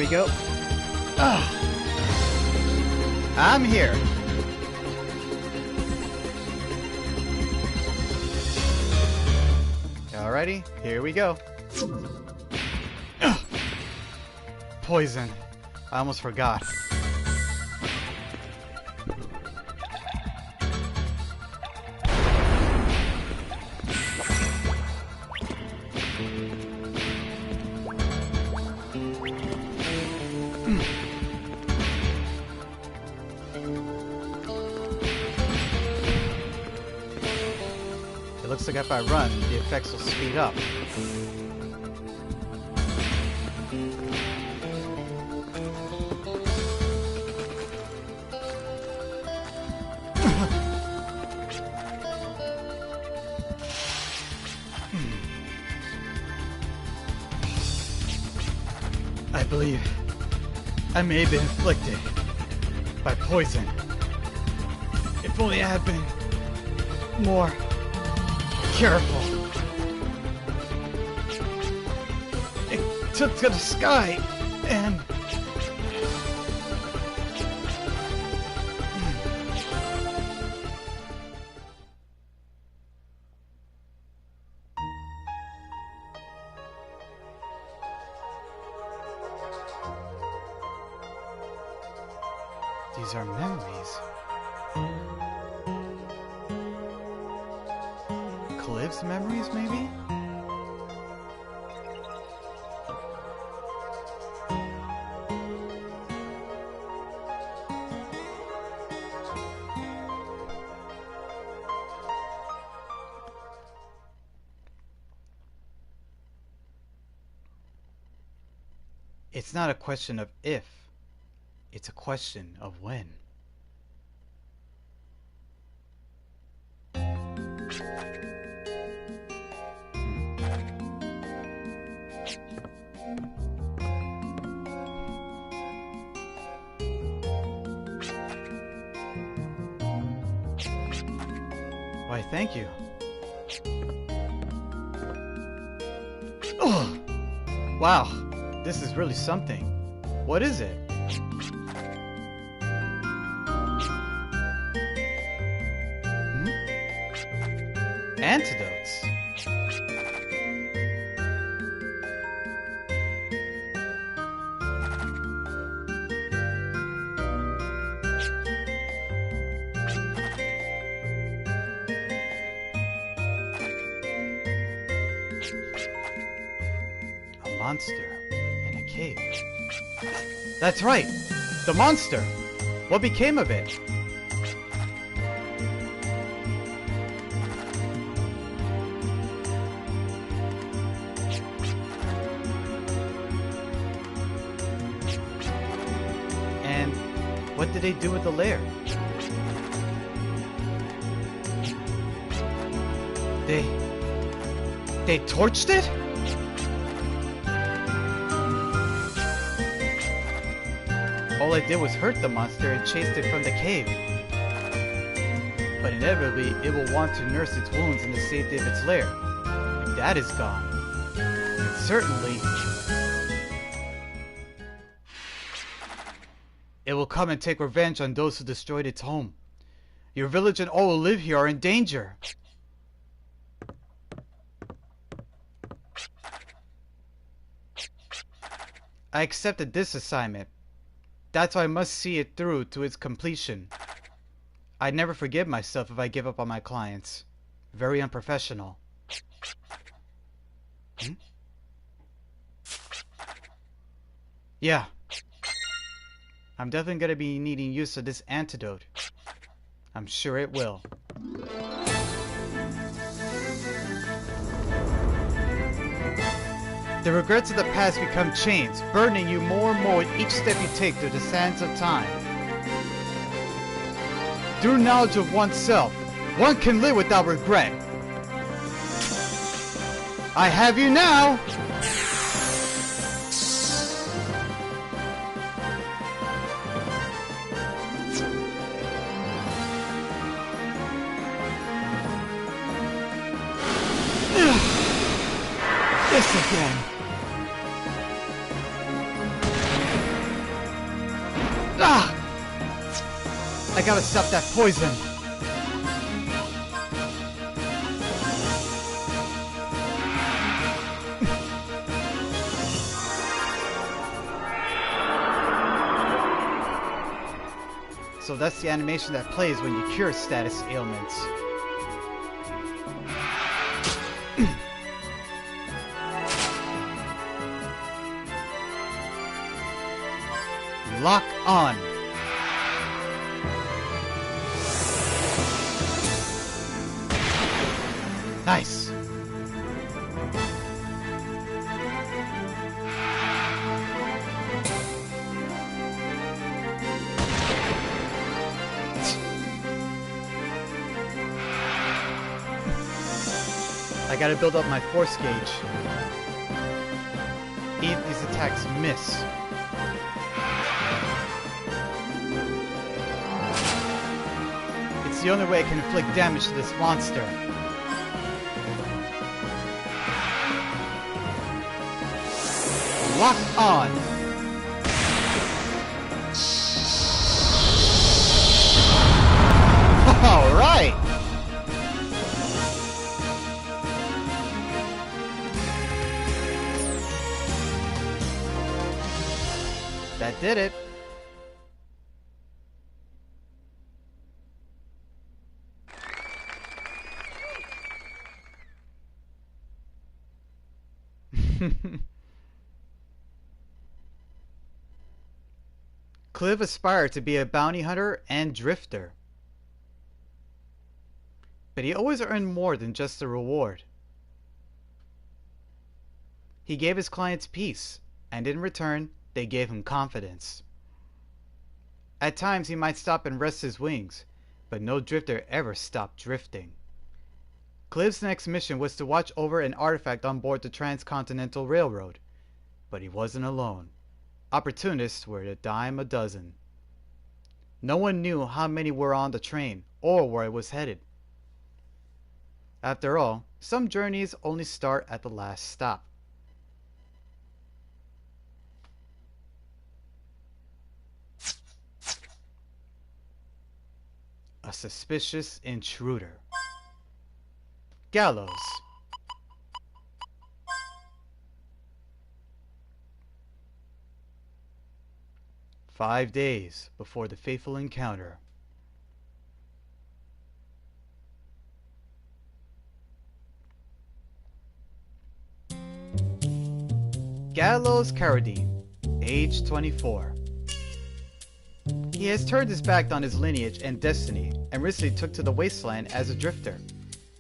we go. I'm here. Alrighty, here we go. Poison. I almost forgot. It looks like if I run, the effects will speed up. I believe I may have been inflicted by poison. If only I had been more careful. It took to the sky and these are memories. Cliff's memories, maybe? It's not a question of if, it's a question of when. Why, thank you. Ugh. Wow, this is really something. What is it? Antidotes. A monster in a cave. That's right! The monster! What became of it? And what did they do with the lair? They torched it? All I did was hurt the monster and chased it from the cave. But inevitably, it will want to nurse its wounds in the safety of its lair. If that is gone, then certainly it will come and take revenge on those who destroyed its home. Your village and all who live here are in danger. I accepted this assignment. That's why I must see it through to its completion. I'd never forgive myself if I give up on my clients. Very unprofessional. Yeah. I'm definitely gonna be needing use of this antidote. I'm sure it will. The regrets of the past become chains, burdening you more and more with each step you take through the sands of time. Through knowledge of oneself, one can live without regret. I have you now! This again. Ah! I gotta stop that poison. So that's the animation that plays when you cure status ailments. Lock on. Nice. I gotta build up my force gauge. Even if these attacks miss. It's the only way I can inflict damage to this monster. Lock on! Alright! That did it. Clive aspired to be a bounty hunter and drifter. But he always earned more than just the reward. He gave his clients peace, and in return, they gave him confidence. At times he might stop and rest his wings, but no drifter ever stopped drifting. Clive's next mission was to watch over an artifact on board the Transcontinental Railroad, but he wasn't alone. Opportunists were a dime a dozen. No one knew how many were on the train or where it was headed. After all, some journeys only start at the last stop. A suspicious intruder. Gallows. "5 days before the fateful encounter." Gallows Carradine, age 24. He has turned his back on his lineage and destiny and recently took to the wasteland as a drifter.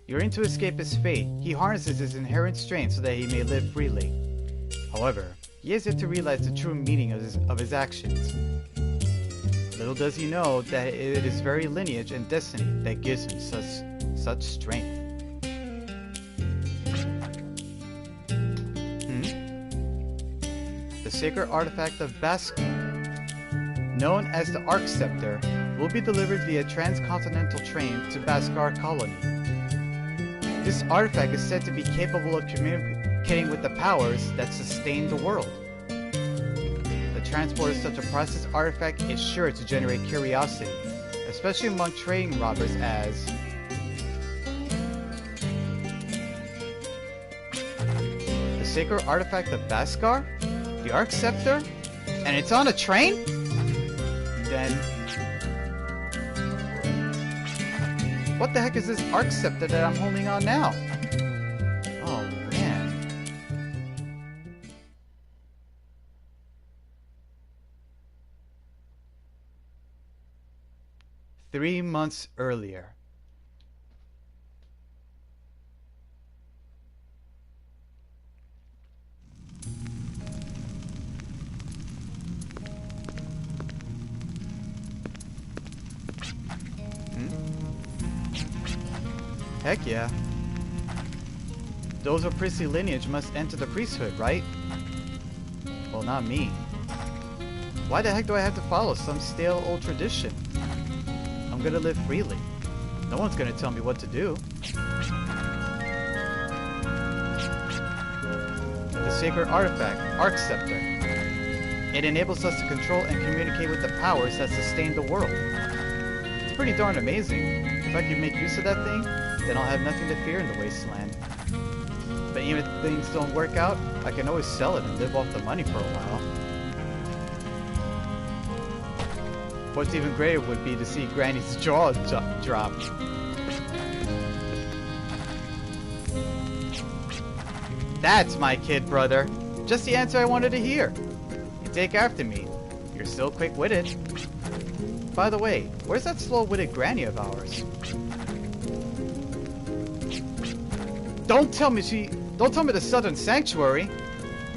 Yearning to escape his fate, he harnesses his inherent strength so that he may live freely. However, he has yet to realize the true meaning of his actions. Little does he know that it is very lineage and destiny that gives him such strength. The sacred artifact of Baskar, known as the Arc Scepter, will be delivered via transcontinental train to Baskar Colony. This artifact is said to be capable of communicating with the powers that sustain the world. The transport of such a processed artifact is sure to generate curiosity, especially among train robbers as the sacred artifact of Baskar? The Arc Scepter? And it's on a train? Then what the heck is this Arc Scepter that I'm holding on now? Oh man. 3 months earlier. Heck yeah. Those of priestly lineage must enter the priesthood, right? Well, not me. Why the heck do I have to follow some stale old tradition? I'm gonna live freely. No one's gonna tell me what to do. The sacred artifact, Arc Scepter. It enables us to control and communicate with the powers that sustain the world. It's pretty darn amazing. If I can make use of that thing, then I'll have nothing to fear in the wasteland. But even if things don't work out, I can always sell it and live off the money for a while. What's even greater would be to see Granny's jaw drop. That's my kid, brother. Just the answer I wanted to hear. You take after me. You're still quick-witted. By the way, where's that slow-witted Granny of ours? Don't tell me the Southern Sanctuary.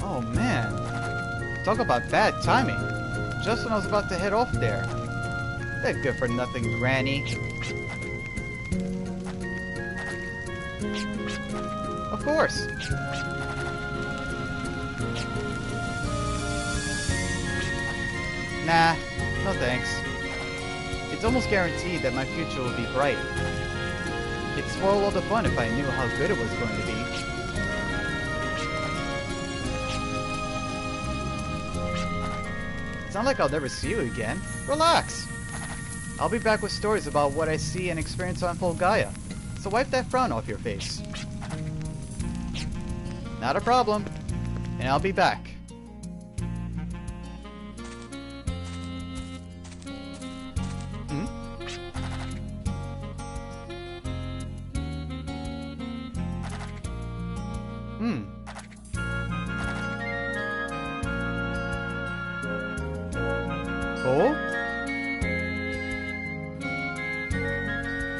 Oh man. Talk about bad timing. Just when I was about to head off there. That good-for-nothing Granny. Of course. Nah, no thanks. It's almost guaranteed that my future will be bright. It'd spoil all the fun if I knew how good it was going to be. It's not like I'll never see you again. Relax! I'll be back with stories about what I see and experience on Fulgaia, so wipe that frown off your face. Not a problem, and I'll be back. Oh?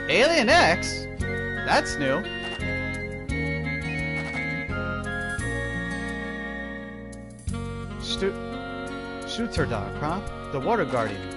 Alien X? That's new. Shooterdock, huh? The Water Guardian.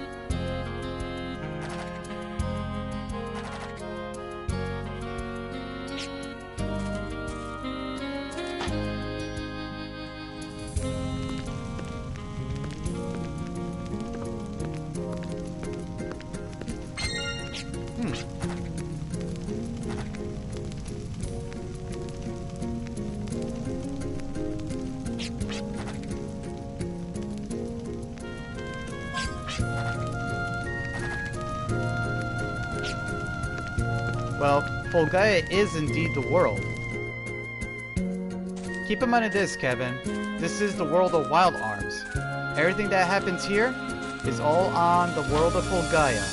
Well, Fulgaia is indeed the world. Keep in mind this, Kevin. This is the world of Wild Arms. Everything that happens here is all on the world of Fulgaia.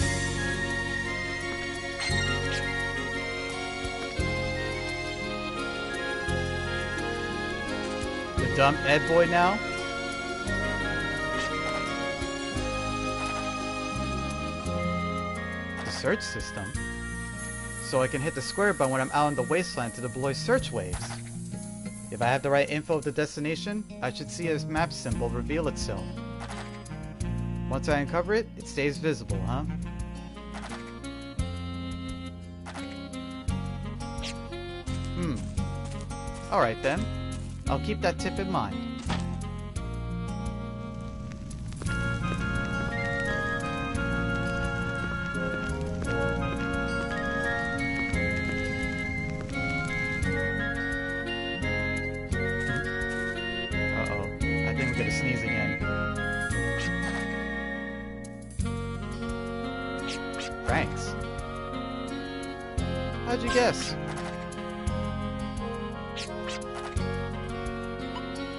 The dumb Ed boy now? The search system? So I can hit the square button when I'm out in the wasteland to deploy search waves. If I have the right info of the destination, I should see a map symbol reveal itself. Once I uncover it, it stays visible, huh? Alright then. I'll keep that tip in mind. Sneeze again. Thanks. How'd you guess?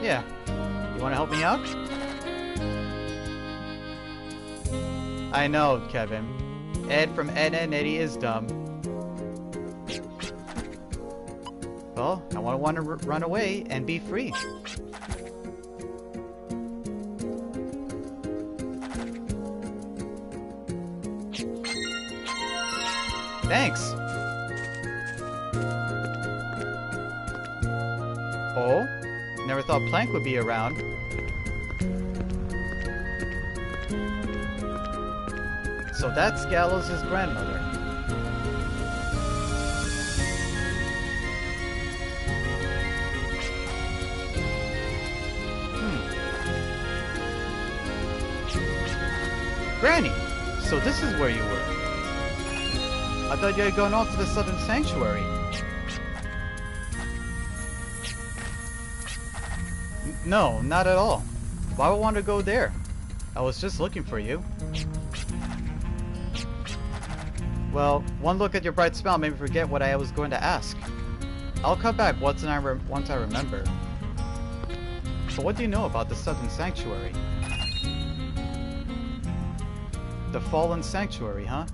Yeah. You want to help me out? I know, Kevin. Ed from Ed and Eddie is dumb. Well, I want to run away and be free. Thanks! Oh? Never thought Plank would be around. So that's Gallows' grandmother. Granny! So this is where you were. I thought you had gone off to the Southern Sanctuary. No, not at all. Why would I want to go there? I was just looking for you. Well, one look at your bright smile made me forget what I was going to ask. I'll come back once I remember. But what do you know about the Southern Sanctuary? The Fallen Sanctuary, huh?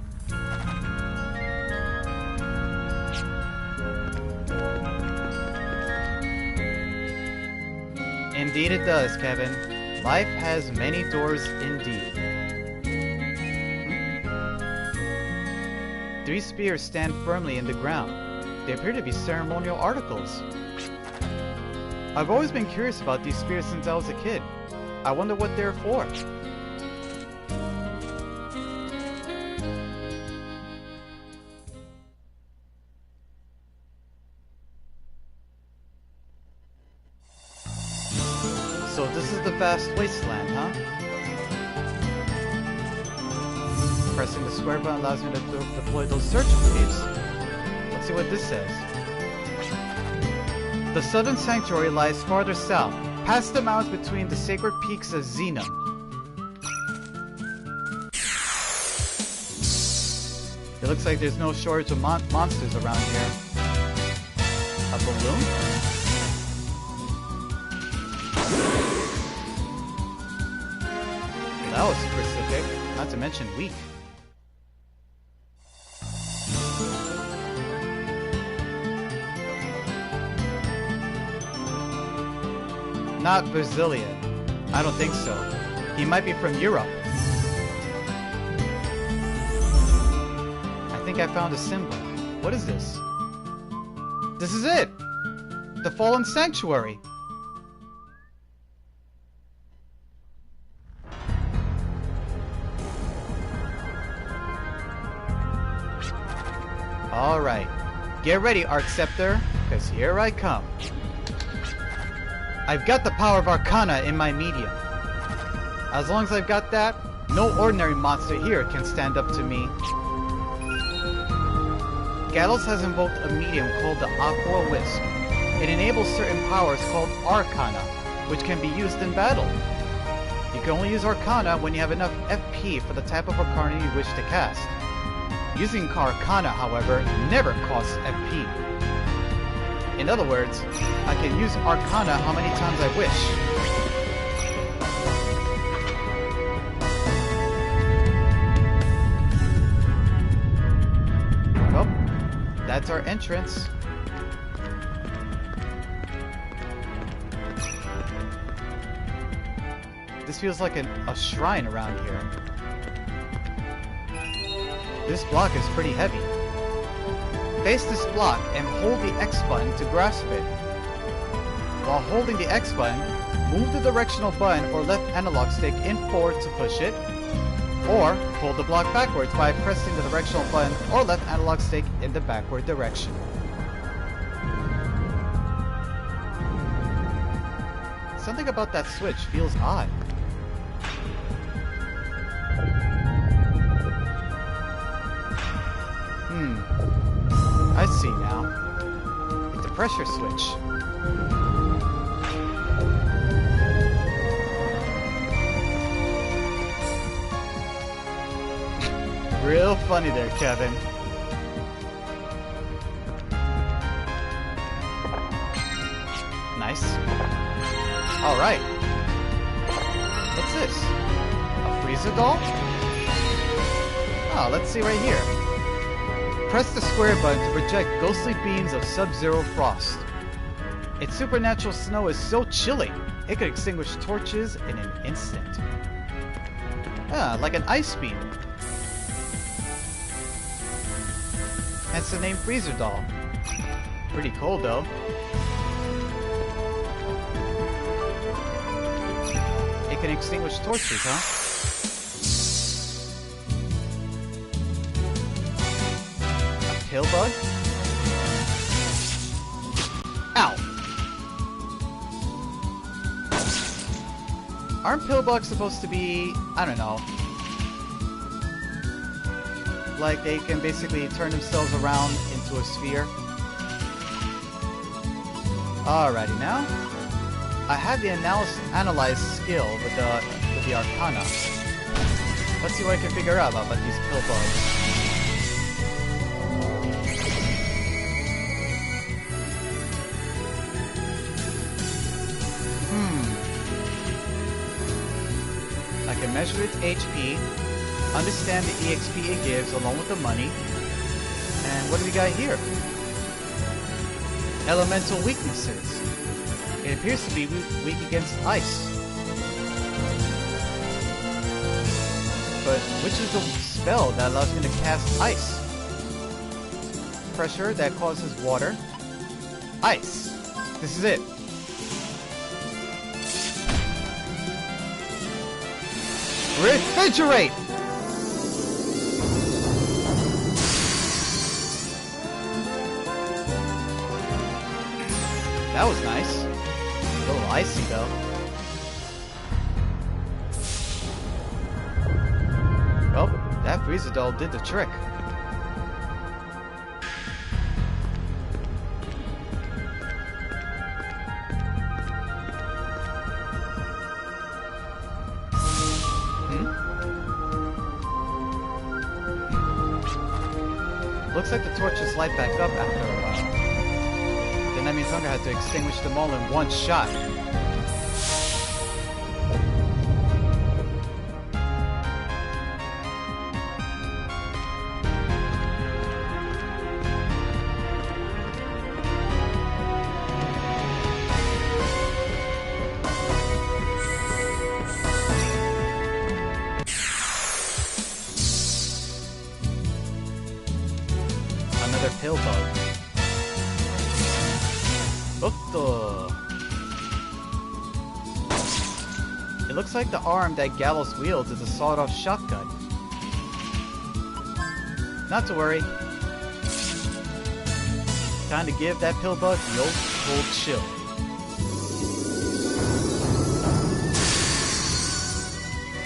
Indeed it does, Kevin. Life has many doors indeed. 3 spears stand firmly in the ground. They appear to be ceremonial articles. I've always been curious about these spears since I was a kid. I wonder what they're for. So this is the vast wasteland, huh? Pressing the square button allows me to deploy those search waves. Let's see what this says. The Southern Sanctuary lies farther south, past the mountains between the sacred peaks of Xenum. It looks like there's no shortage of monsters around here. A balloon? That was specific, not to mention weak. Not Brazilian. I don't think so. He might be from Europe. I think I found a symbol. What is this? This is it! The Fallen Sanctuary! Alright. Get ready, Arc Scepter, because here I come. I've got the power of Arcana in my medium. As long as I've got that, no ordinary monster here can stand up to me. Galos has invoked a medium called the Aqua Wisp. It enables certain powers called Arcana, which can be used in battle. You can only use Arcana when you have enough FP for the type of Arcana you wish to cast. Using Arcana, however, never costs FP. In other words, I can use Arcana how many times I wish. Well, that's our entrance. This feels like a shrine around here. This block is pretty heavy. Face this block and hold the X button to grasp it. While holding the X button, move the directional button or left analog stick in forward to push it, or pull the block backwards by pressing the directional button or left analog stick in the backward direction. Something about that switch feels odd. I see now. It's a pressure switch. Real funny there, Kevin. Nice. Alright. What's this? A freezer doll? Oh, let's see right here. Press the square button to project ghostly beams of sub-zero frost. Its supernatural snow is so chilly, it could extinguish torches in an instant. Ah, like an ice beam. Hence the name Freezer Doll. Pretty cold though. It can extinguish torches, huh? Pill bug? Ow! Aren't pill bugs supposed to be, I don't know, like they can basically turn themselves around into a sphere? Alrighty now. I have the analyze skill with the the Arcana. Let's see what I can figure out about these pill bugs. I can measure its HP, understand the EXP it gives along with the money, and what do we got here? Elemental weaknesses. It appears to be weak against ice. But which is the spell that allows me to cast ice? Pressure that causes water. Ice. This is it. Refrigerate! That was nice. A little icy though. Well, that freezer doll did the trick. Looks like the torches light back up after a while. Then that means Hunger had to extinguish them all in one shot. Another pill bug. Otto. It looks like the arm that Gallows wields is a sawed-off shotgun. Not to worry. Time to give that pill bug the old cold chill.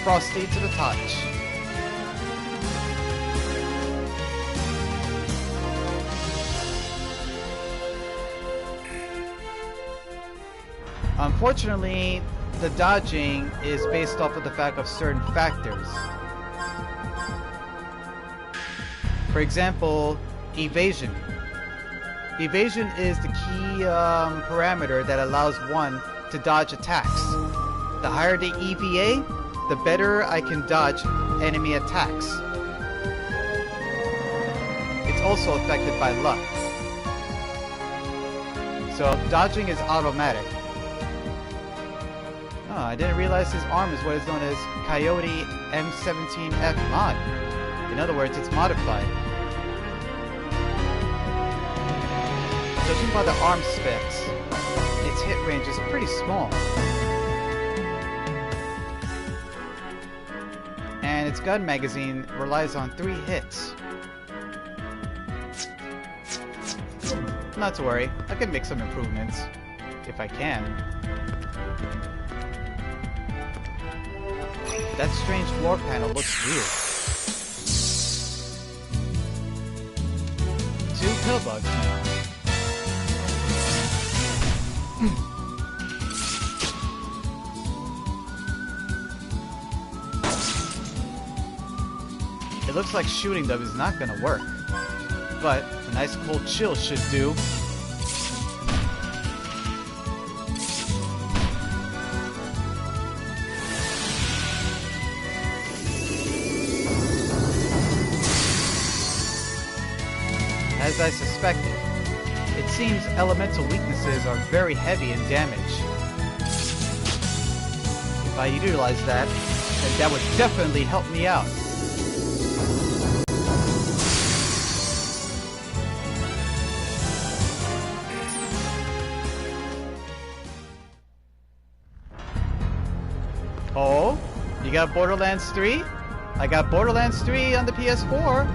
Frosty to the touch. Unfortunately, the dodging is based off of the fact of certain factors. For example, evasion. Evasion is the key parameter that allows one to dodge attacks. The higher the EVA, the better I can dodge enemy attacks. It's also affected by luck. So dodging is automatic. Oh, I didn't realize his arm is what is known as Coyote M17F mod. In other words, it's modified. Judging by the arm specs, its hit range is pretty small. And its gun magazine relies on 3 hits. Not to worry, I can make some improvements. If I can. That strange floor panel looks weird. 2 pill bugs now. It looks like shooting them is not gonna work. But a nice cold chill should do. As I suspected, it seems elemental weaknesses are very heavy in damage. If I utilize that, then that would definitely help me out. Oh, you got Borderlands 3? I got Borderlands 3 on the PS4.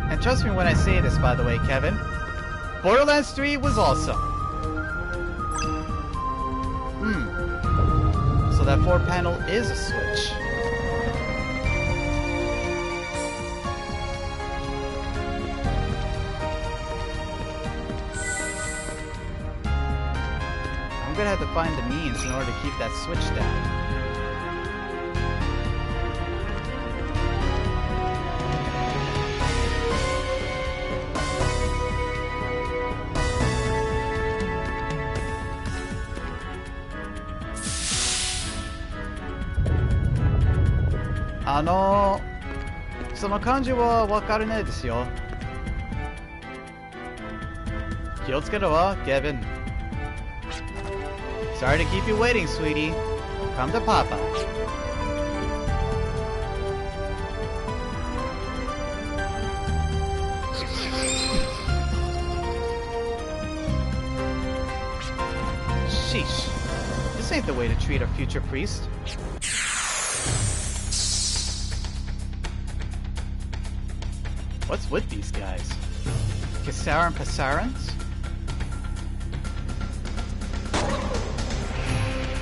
And trust me when I say this, by the way, Kevin. Borderlands 3 was awesome. So that 4 panel is a switch. gonna have to find the means in order to keep that switch down. "その感じはわからないですよ。気をつけろわ、Kevin. Sorry to keep you waiting, sweetie. Come to Papa." Sheesh. This ain't the way to treat a future priest. What's with these guys? Kissaran Passarans?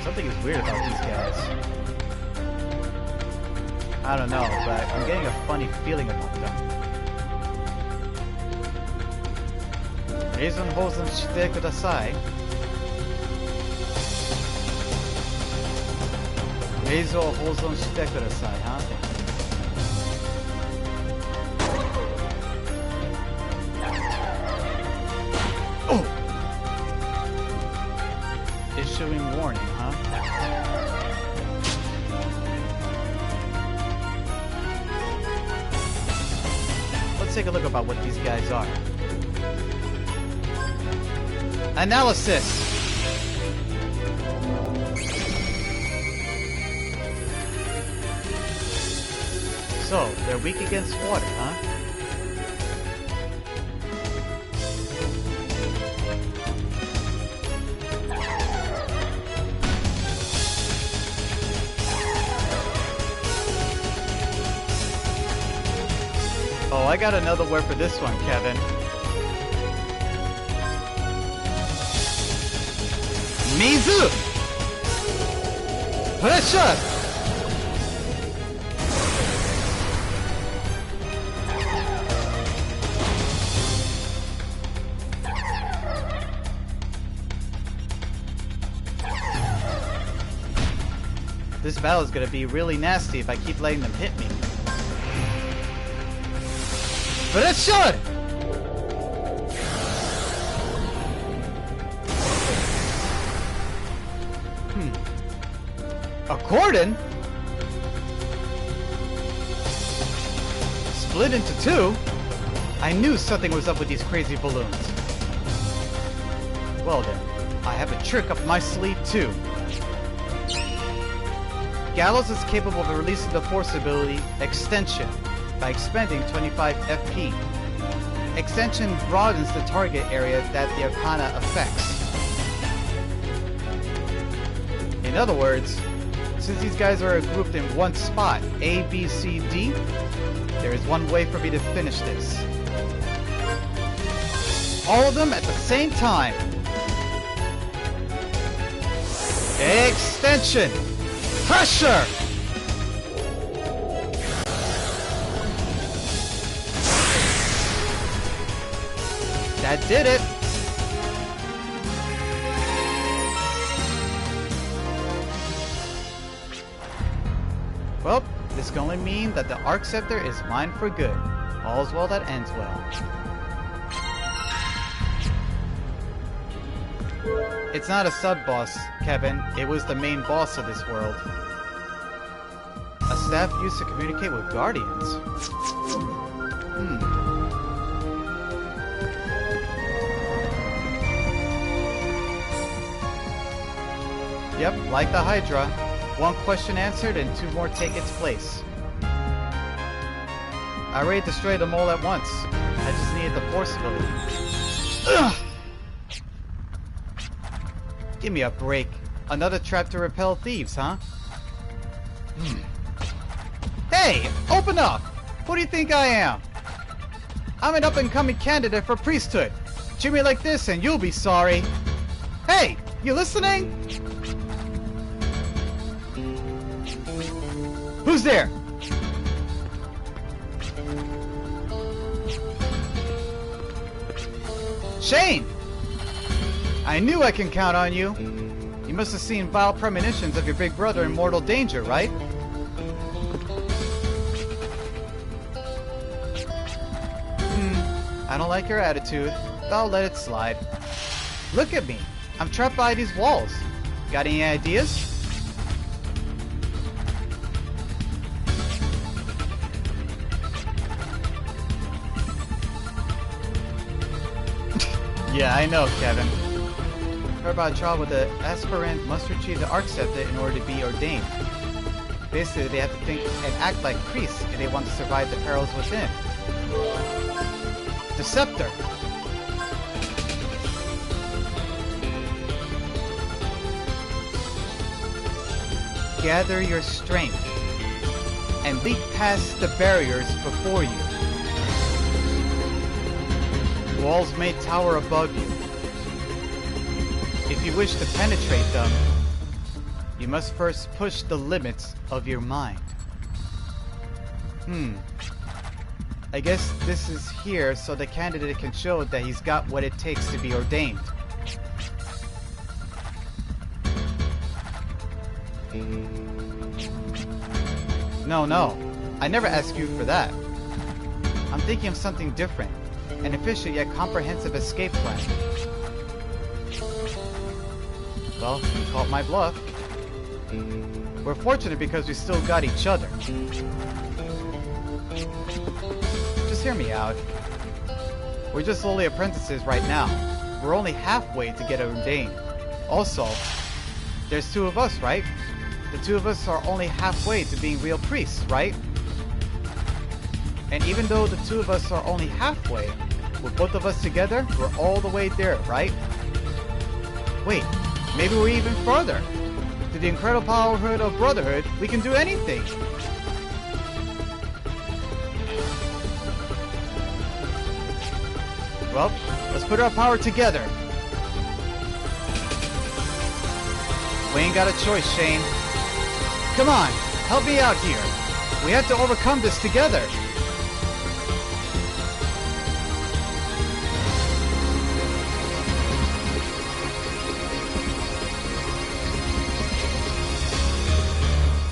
Something is weird about these guys. I don't know, but I'm getting a funny feeling about them. 冷蔵保存してください。冷蔵保存してください、huh? Issuing warning, huh? Let's take a look about what these guys are. Analysis! So, they're weak against water, huh? Oh, I got another word for this one, Kevin. Mizu! Pressure! This battle is gonna be really nasty if I keep letting them hit me. Pressure! A cordon? Split into two? I knew something was up with these crazy balloons. Well then, I have a trick up my sleeve too. Gallows is capable of releasing the force ability Extension by expending 25 FP. Extension broadens the target area that the Arcana affects. In other words, since these guys are grouped in one spot, A, B, C, D, there is one way for me to finish this. All of them at the same time. Extension! Pressure! That did it! Well, this can only mean that the Arc Scepter is mine for good. All's well that ends well. It's not a sub-boss, Kevin. It was the main boss of this world. A staff used to communicate with Guardians. Yep, like the Hydra. One question answered and two more take its place. I already destroyed them all at once. I just needed the force ability. Ugh! Give me a break. Another trap to repel thieves, huh? Hey! Open up! Who do you think I am? I'm an up-and-coming candidate for priesthood. Treat me like this and you'll be sorry. Hey! You listening? Who's there? Shane! I knew I can count on you. You must have seen vile premonitions of your big brother in mortal danger, right? I don't like your attitude, but I'll let it slide. Look at me! I'm trapped by these walls. Got any ideas? Yeah, I know, Kevin. Heard about a trial with the aspirant must retrieve the Arc Scepter in order to be ordained. Basically, they have to think and act like priests if they want to survive the perils within. The Scepter! Gather your strength and leap past the barriers before you. Walls may tower above you. If you wish to penetrate them, you must first push the limits of your mind. I guess this is here so the candidate can show that he's got what it takes to be ordained. No. I never asked you for that. I'm thinking of something different. An efficient yet comprehensive escape plan. Well, you called my bluff. We're fortunate because we still got each other. Just hear me out. We're just lowly apprentices right now. We're only halfway to get ordained. Also, there's two of us, right? The two of us are only halfway to being real priests, right? And even though the two of us are only halfway, with both of us together, we're all the way there, right? Wait, maybe we're even further. To the incredible powerhood of brotherhood, we can do anything. Well, let's put our power together. We ain't got a choice, Shane. Come on, help me out here. We have to overcome this together.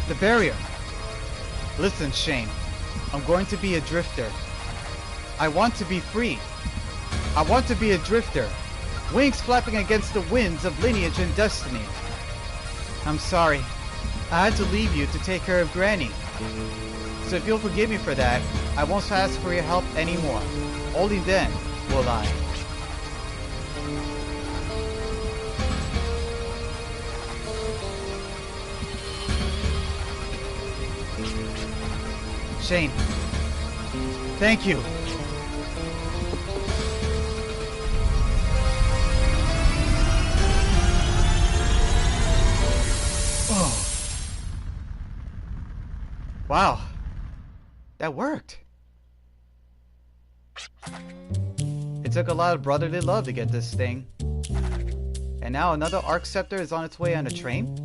The barrier. Listen, Shane. I'm going to be a drifter. I want to be free. I want to be a drifter. Wings flapping against the winds of lineage and destiny. I'm sorry. I had to leave you to take care of Granny. So if you'll forgive me for that, I won't ask for your help anymore. Only then will I. Shane, thank you. Oh. Wow. That worked. It took a lot of brotherly love to get this thing. And now another Arc Scepter is on its way on a train?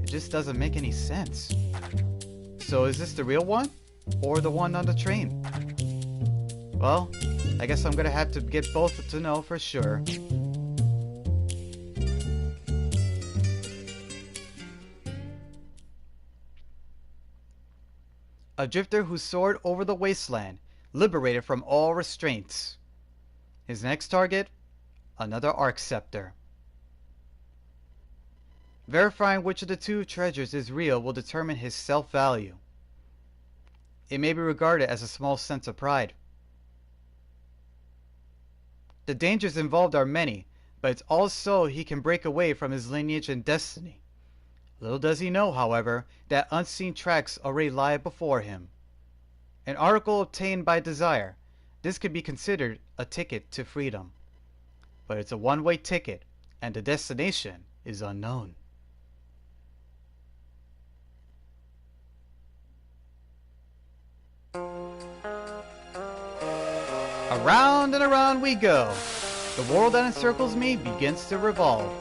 It just doesn't make any sense. So is this the real one? Or the one on the train? Well, I guess I'm gonna have to get both to know for sure. A drifter who soared over the wasteland, liberated from all restraints. His next target? Another Arc Scepter. Verifying which of the two treasures is real will determine his self-value. It may be regarded as a small sense of pride. The dangers involved are many, but it's all so he can break away from his lineage and destiny. Little does he know, however, that unseen tracks already lie before him. An article obtained by desire, this could be considered a ticket to freedom. But it's a one-way ticket, and the destination is unknown. Around and around we go. The world that encircles me begins to revolve.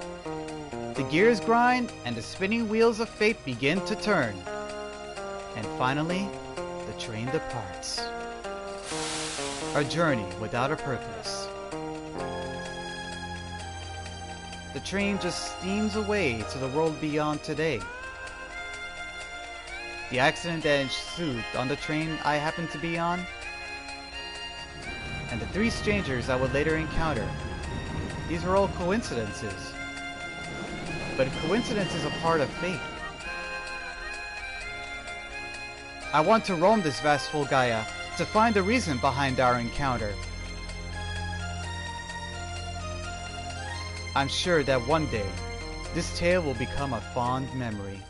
The gears grind and the spinning wheels of fate begin to turn. And finally, the train departs. Our journey without a purpose. The train just steams away to the world beyond today. The accident that ensued on the train I happened to be on, and the 3 strangers I would later encounter. These were all coincidences. But coincidence is a part of fate. I want to roam this vastful Gaia to find the reason behind our encounter. I'm sure that one day, this tale will become a fond memory.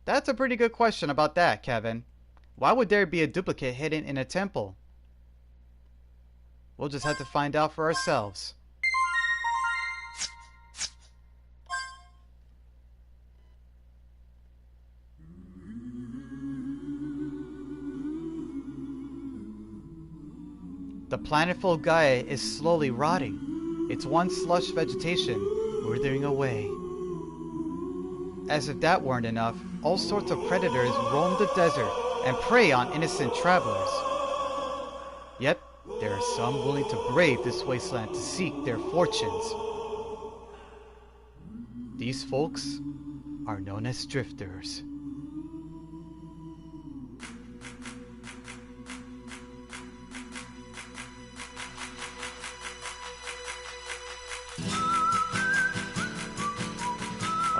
That's a pretty good question about that, Kevin. Why would there be a duplicate hidden in a temple? We'll just have to find out for ourselves. The planetful Gaia is slowly rotting, its once lush vegetation withering away. As if that weren't enough, all sorts of predators roam the desert and prey on innocent travelers. Yet, there are some willing to brave this wasteland to seek their fortunes. These folks are known as drifters.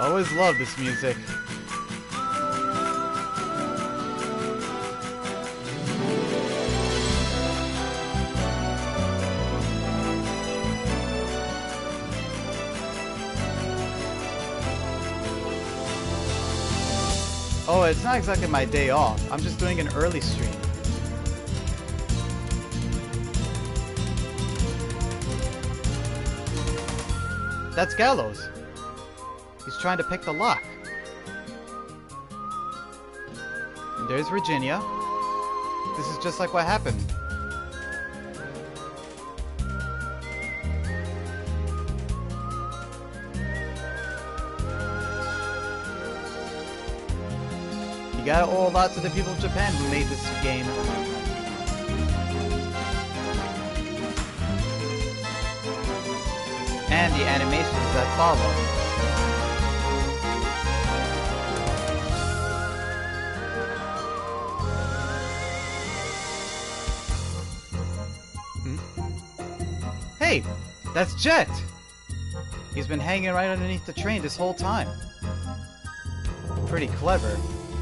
I always love this music. Oh, it's not exactly my day off. I'm just doing an early stream. That's Gallows. He's trying to pick the lock. And there's Virginia. This is just like what happened. You gotta owe a lot to the people of Japan who made this game. And the animations that follow. Hey, that's Jet! He's been hanging right underneath the train this whole time. Pretty clever,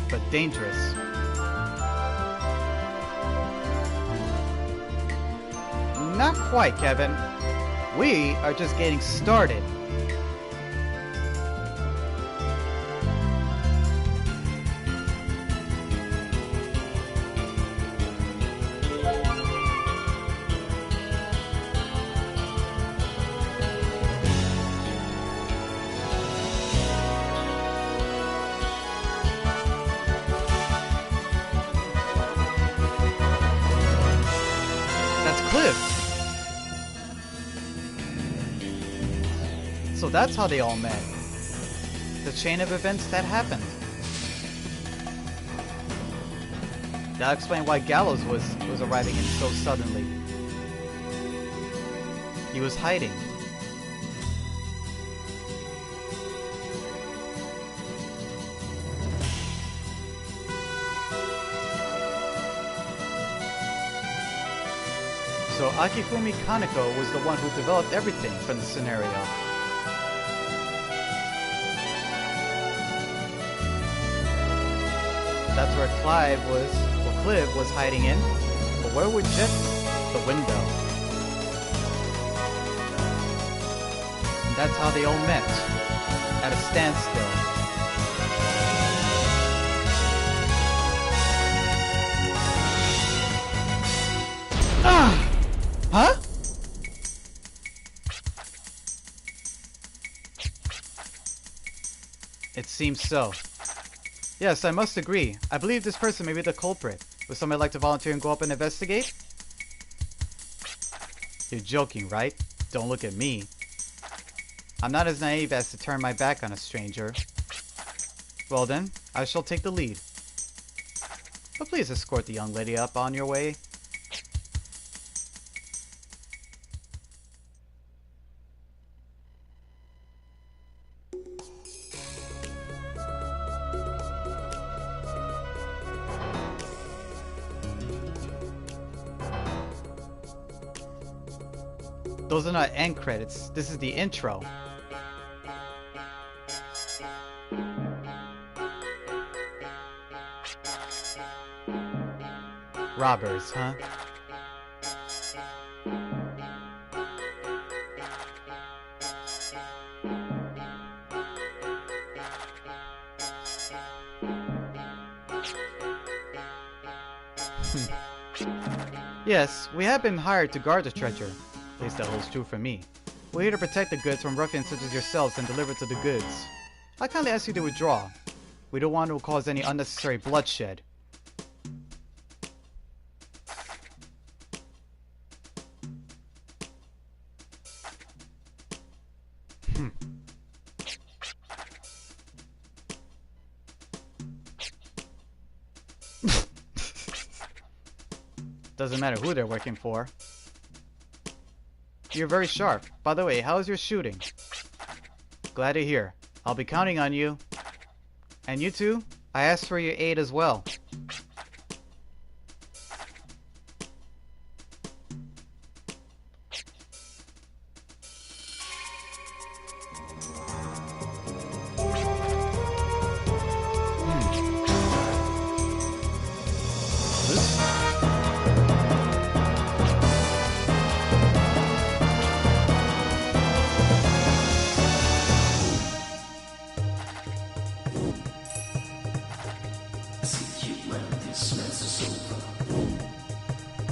but dangerous. Not quite, Kevin. We are just getting started. So that's how they all met. The chain of events that happened. That'll explain why Gallows was arriving in so suddenly. He was hiding. So Akifumi Kaneko was the one who developed everything from the scenario. That's where Clive was hiding in. But where would Jet be? The window. And that's how they all met. At a standstill. Huh? It seems so. Yes, I must agree. I believe this person may be the culprit. Would somebody like to volunteer and go up and investigate? You're joking, right? Don't look at me. I'm not as naive as to turn my back on a stranger. Well then, I shall take the lead. But please escort the young lady up on your way. Those are not end credits. This is the intro. Robbers, huh? Yes, we have been hired to guard the treasure. At least that holds true for me. We're here to protect the goods from ruffians such as yourselves and deliver to the goods. I kindly ask you to withdraw. We don't want to cause any unnecessary bloodshed. Doesn't matter who they're working for. You're very sharp. By the way, how's your shooting? Glad to hear. I'll be counting on you. And you two, I asked for your aid as well.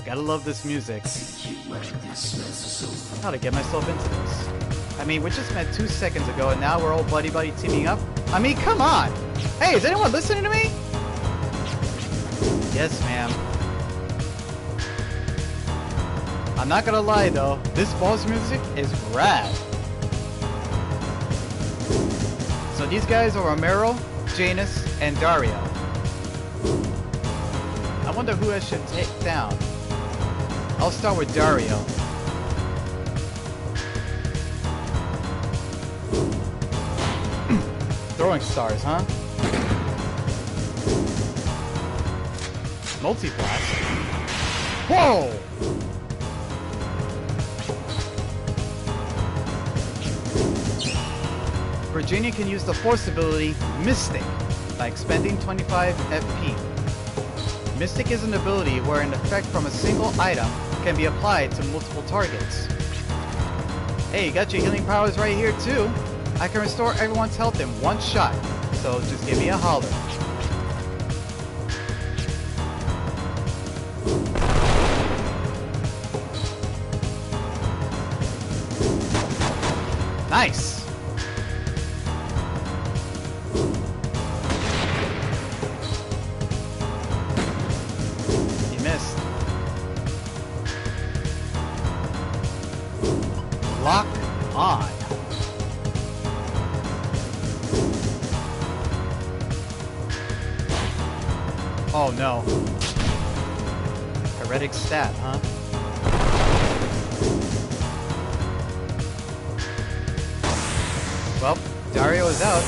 Gotta love this music. How to get myself into this? I mean, we just met 2 seconds ago and now we're all buddy-buddy teaming up? I mean, come on! Hey, is anyone listening to me? Yes, ma'am. I'm not gonna lie though, this boss music is rad. So these guys are Romero, Janus, and Dario. I wonder who I should take down. I'll start with Dario. Throwing stars, huh? Multi-blast. Whoa! Virginia can use the force ability Mystic by expending 25 FP. Mystic is an ability where an effect from a single item can be applied to multiple targets. Hey, you got your healing powers right here too. I can restore everyone's health in one shot, so just give me a holler. Nice! Lock on. Oh no. Heretic stab, huh? Well, Dario is out.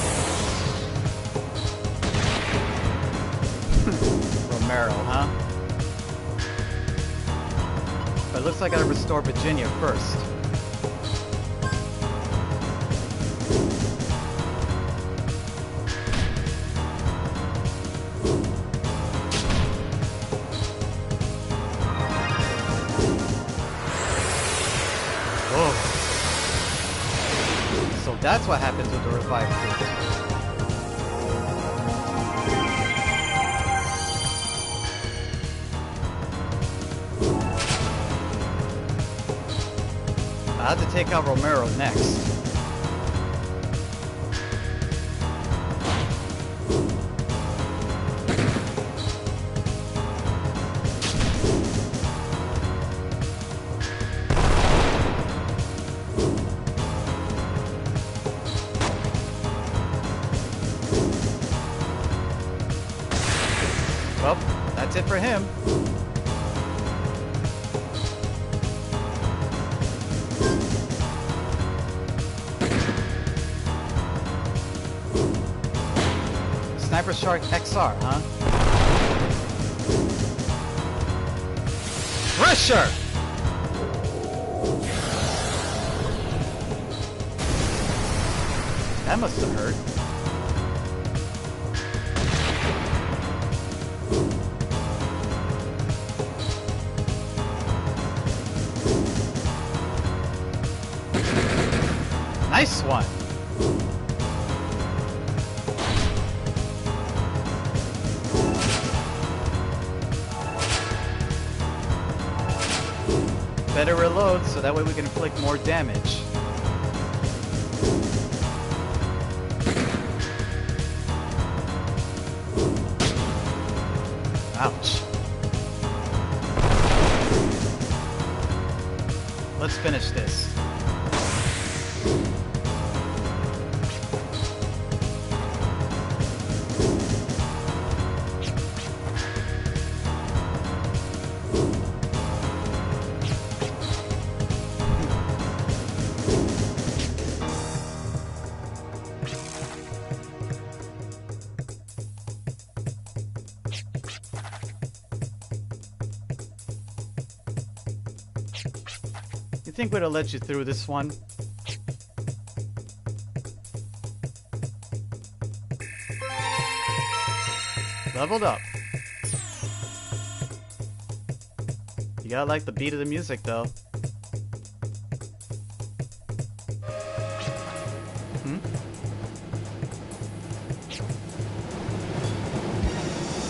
Romero, huh? But it looks like I gotta restore Virginia first. That's what happens with the revived fruit. I have to take out Romero next. Well, that's it for him. Sniper Shark XR, huh? Pressure! That must have hurt. Nice one! Better reload so that way we can inflict more damage. Ouch. Let's finish this. You think we'd have let you through this one? Leveled up. You gotta like the beat of the music though.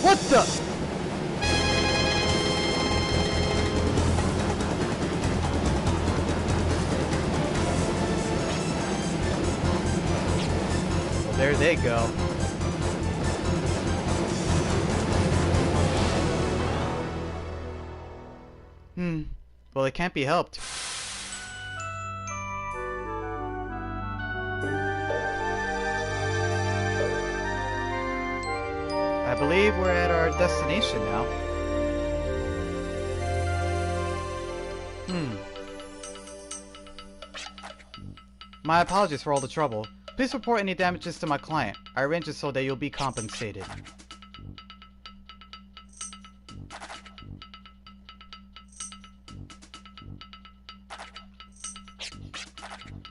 What the? There they go. Well, it can't be helped. I believe we're at our destination now. My apologies for all the trouble. Please report any damages to my client. I arranged it so that you'll be compensated.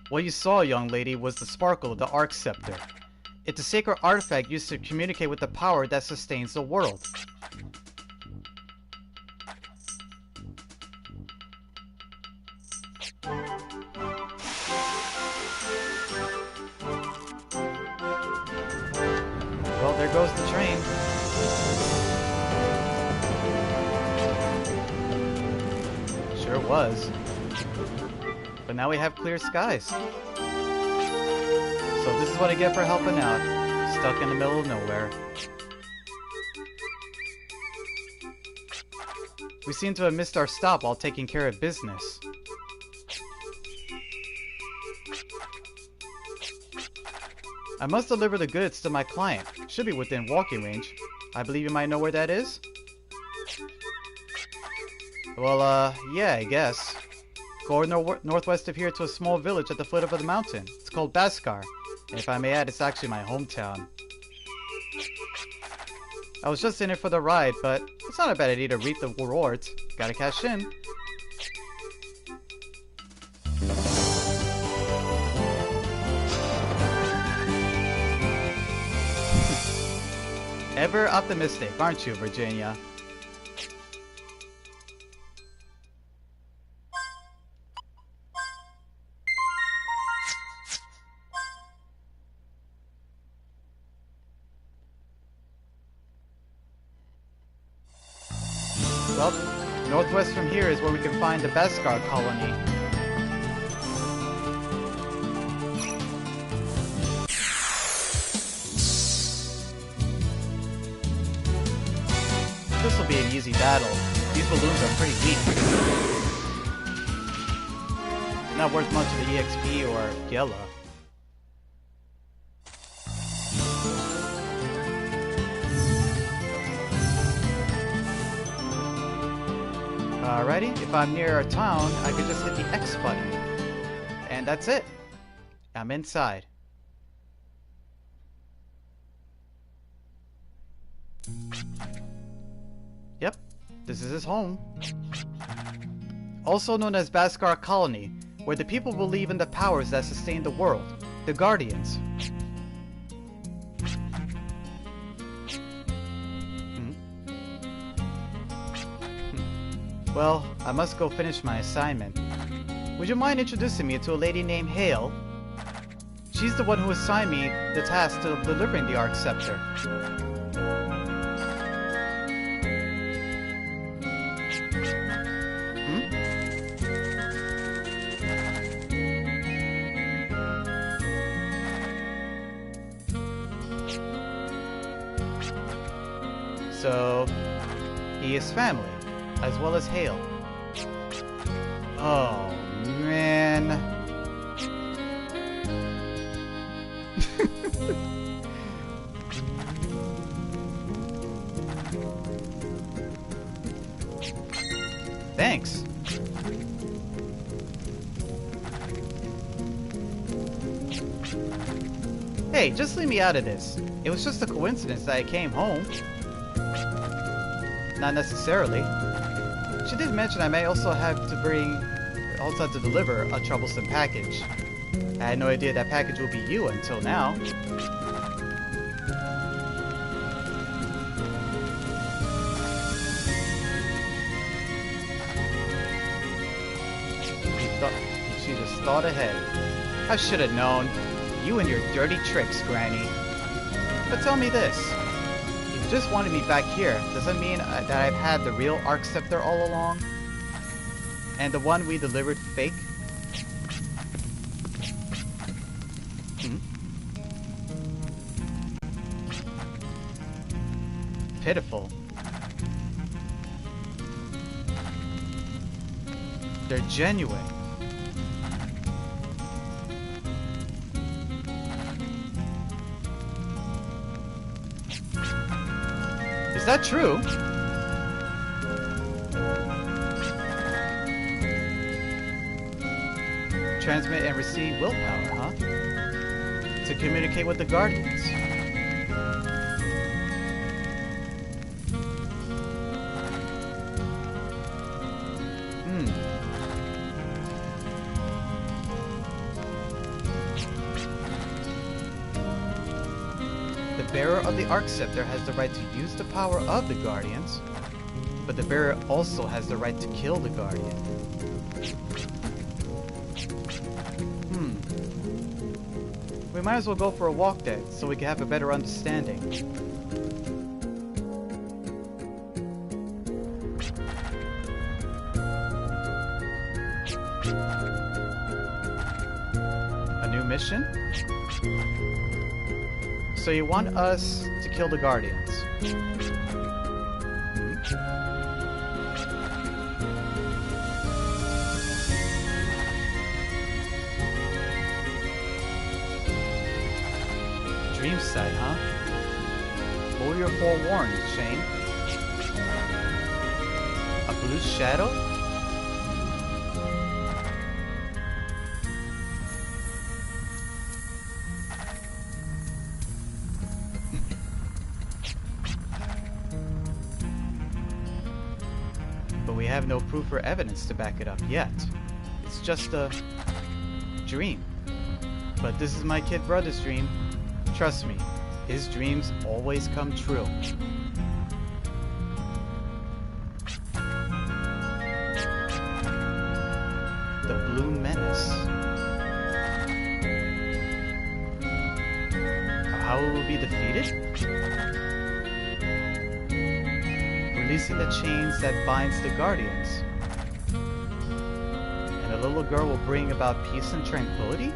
What you saw, young lady, was the sparkle of the Arc Scepter. It's a sacred artifact used to communicate with the power that sustains the world. Well, there goes the train. Sure was. But now we have clear skies. So this is what I get for helping out. Stuck in the middle of nowhere. We seem to have missed our stop while taking care of business. I must deliver the goods to my client. Should be within walking range. I believe you might know where that is? Well, yeah, I guess. Go northwest of here to a small village at the foot of the mountain. It's called Baskar. And if I may add, it's actually my hometown. I was just in it for the ride, but it's not a bad idea to reap the rewards. Gotta cash in. Ever optimistic, aren't you, Virginia? Well, northwest from here is where we can find the Baskar colony. This will be an easy battle. These balloons are pretty weak. Not worth much of the EXP or Gela. Alrighty, if I'm near a town, I can just hit the X button. And that's it. I'm inside. Yep, this is his home. Also known as Baskar Colony, where the people believe in the powers that sustain the world, the Guardians. Well, I must go finish my assignment. Would you mind introducing me to a lady named Hale? She's the one who assigned me the task of delivering the Arc Scepter. So, he is family, as well as Hale. Oh, man. Thanks. Hey, just leave me out of this. It was just a coincidence that I came home. Not necessarily. She did mention I may also have to deliver a troublesome package. I had no idea that package would be you until now. She just thought ahead. I should have known. You and your dirty tricks, Granny. But tell me this. If you just wanted me back here, does that mean that I've had the real Arc Scepter all along? And the one we delivered fake? Pitiful. They're genuine. Is that true? Transmit and receive willpower, huh? To communicate with the Guardians. The bearer of the Arc Scepter has the right to use the power of the Guardians, but the bearer also has the right to kill the Guardian. We might as well go for a walk then, so we can have a better understanding. A new mission? So you want us to kill the Guardians? Dream site, huh? What were your forewarned, Shane? A blue shadow? But we have no proof or evidence to back it up yet. It's just a dream. But this is my kid brother's dream. Trust me, his dreams always come true. The Blue Menace. How it will be defeated? Releasing the chains that binds the Guardians. And the little girl will bring about peace and tranquility?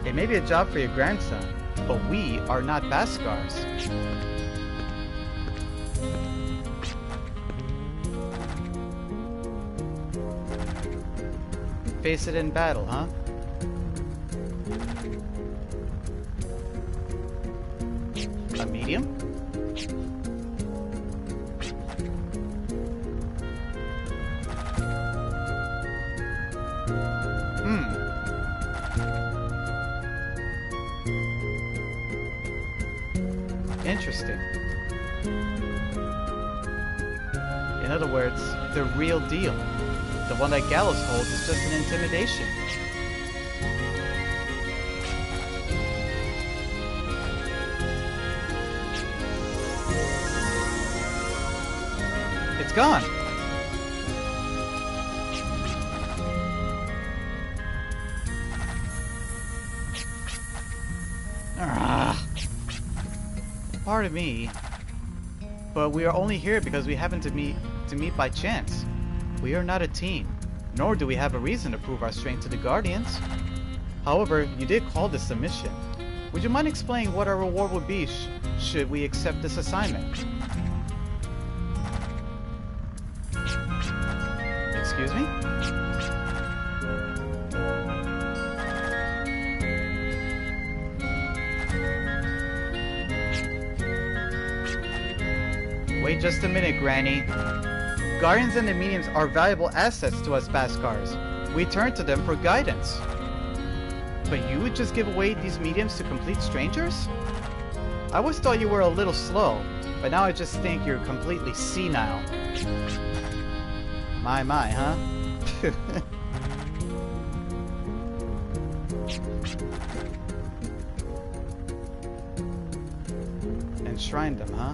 It may be a job for your grandson, but we are not Baskars. Face it in battle, huh? A medium? interesting. In other words, the real deal. The one that Gallows holds is just an intimidation. It's gone! Pardon me, but we are only here because we happen to meet by chance. We are not a team, nor do we have a reason to prove our strength to the Guardians. However, you did call this a mission. Would you mind explaining what our reward would be should we accept this assignment? Excuse me? Wait just a minute, Granny. Guardians and the mediums are valuable assets to us Baskars. We turn to them for guidance. But you would just give away these mediums to complete strangers? I always thought you were a little slow, but now I just think you're completely senile. My, huh? Enshrine them, huh?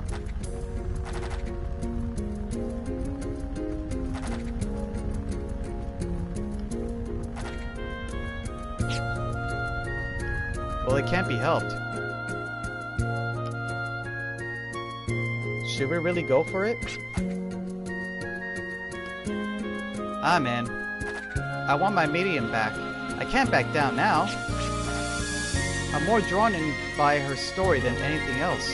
Well, it can't be helped. Should we really go for it? Ah, man. I want my medium back. I can't back down now. I'm more drawn in by her story than anything else.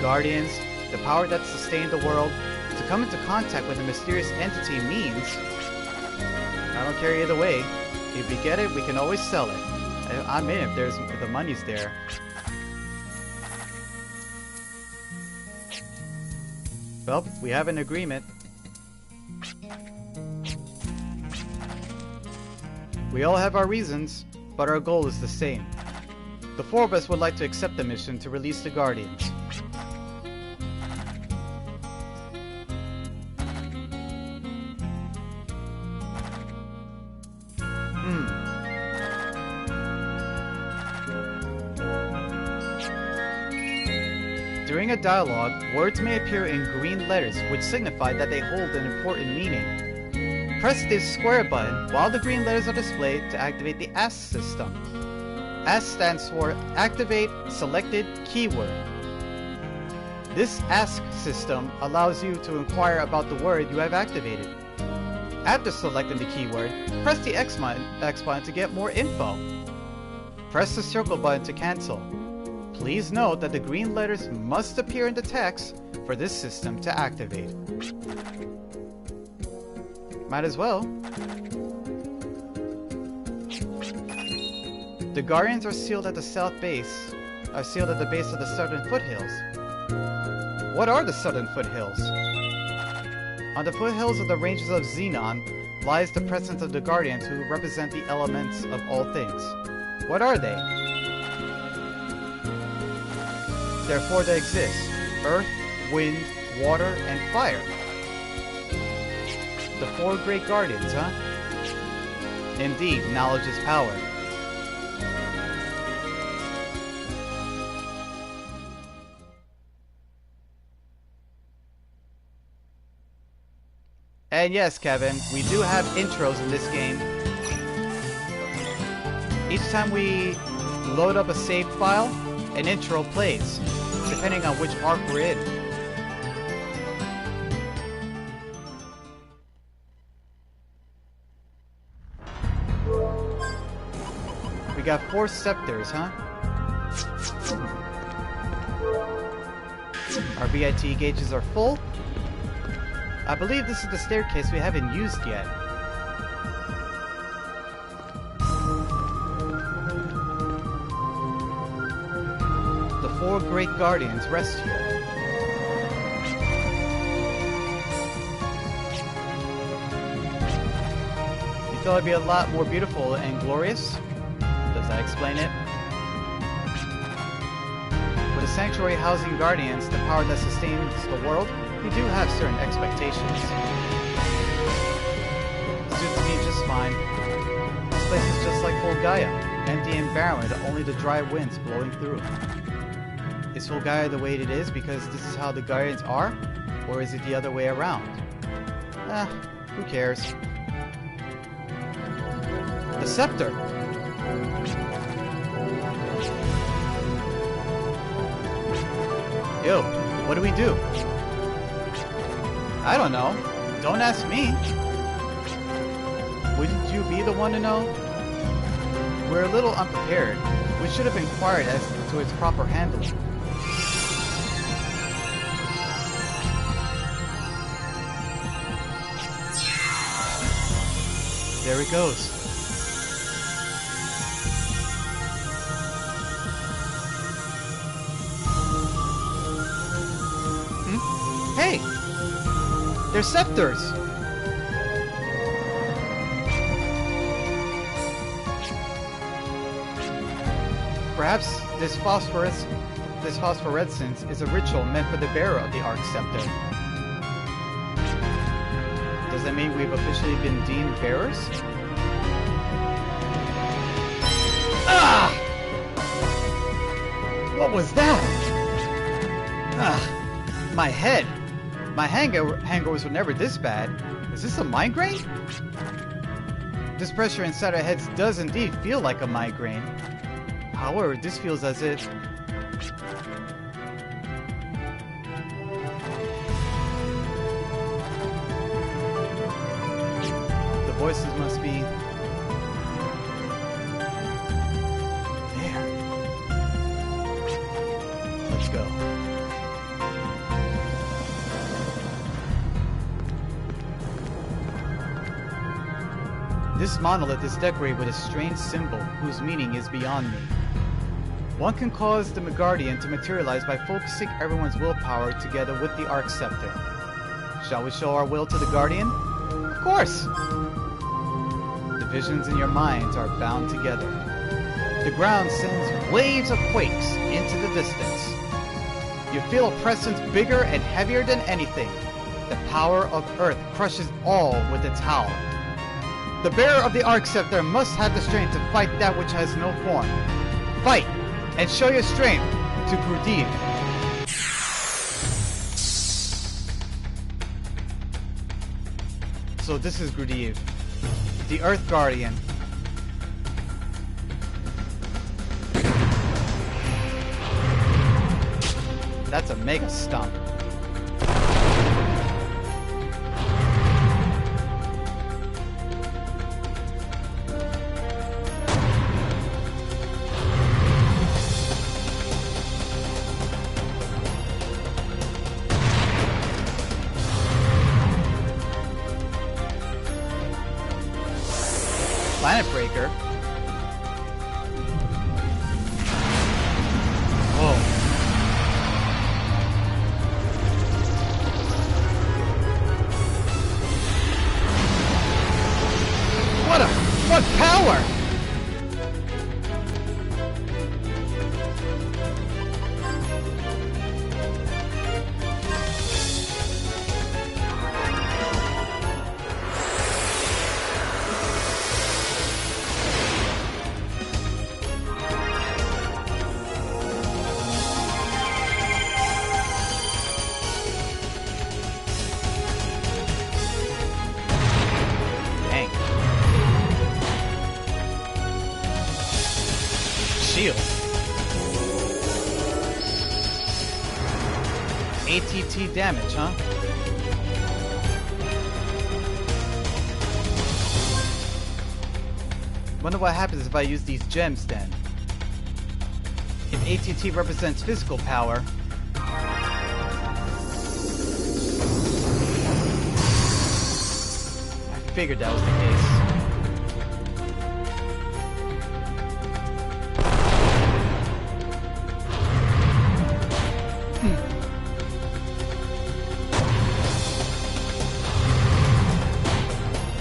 Guardians, the power that sustained the world, to come into contact with a mysterious entity means... I don't care either way. If we get it, we can always sell it. I'm in if the money's there. Well, we have an agreement. We all have our reasons, but our goal is the same. The four of us would like to accept the mission to release the Guardians. During a dialogue, words may appear in green letters, which signify that they hold an important meaning. Press this square button while the green letters are displayed to activate the ASK system. ASK stands for Activate Selected Keyword. This ASK system allows you to inquire about the word you have activated. After selecting the keyword, press the X button to get more info. Press the circle button to cancel. Please note that the green letters must appear in the text for this system to activate. Might as well. The Guardians are sealed at the base of the southern foothills. What are the southern foothills? On the foothills of the ranges of Xenon lies the presence of the Guardians who represent the elements of all things. What are they? There are four that exist: earth, wind, water, and fire. The four great guardians, huh? Indeed, knowledge is power. And yes, Kevin, we do have intros in this game. Each time we load up a save file, an intro plays, depending on which arc we're in. We got 4 scepters, huh? Our VIT gauges are full. I believe this is the staircase we haven't used yet. The 4 great guardians rest here. You thought it'd be a lot more beautiful and glorious? Does that explain it? With a sanctuary housing guardians, the power that sustains the world, we do have certain expectations. Suits me just fine. This place is just like Volgaia, empty and barren with only the dry winds blowing through. Is Volgaia the way it is because this is how the guardians are? Or is it the other way around? Who cares? The scepter! Yo, what do we do? I don't know. Don't ask me. Wouldn't you be the one to know? We're a little unprepared. We should have inquired as to its proper handling. There it goes. Hey! They're scepters! Perhaps this phosphorescence is a ritual meant for the bearer of the Arc Scepter. Does that mean we've officially been deemed bearers? Ah! What was that? Ah! My head! My hangovers were never this bad. Is this a migraine? This pressure inside our heads does indeed feel like a migraine. However, this feels as if... the voices must be... there. Let's go. This monolith is decorated with a strange symbol whose meaning is beyond me. One can cause the Guardian to materialize by focusing everyone's willpower together with the Arc Scepter. Shall we show our will to the Guardian? Of course! The visions in your minds are bound together. The ground sends waves of quakes into the distance. You feel a presence bigger and heavier than anything. The power of Earth crushes all with its howl. The bearer of the Arc Scepter must have the strength to fight that which has no form. Fight! And show your strength to Grudiv. So this is Grudiv, the Earth Guardian. That's a mega stomp. Planet Breaker. Whoa. What power? Shield. ATT damage, huh? Wonder what happens if I use these gems then. If ATT represents physical power, I figured that was the case.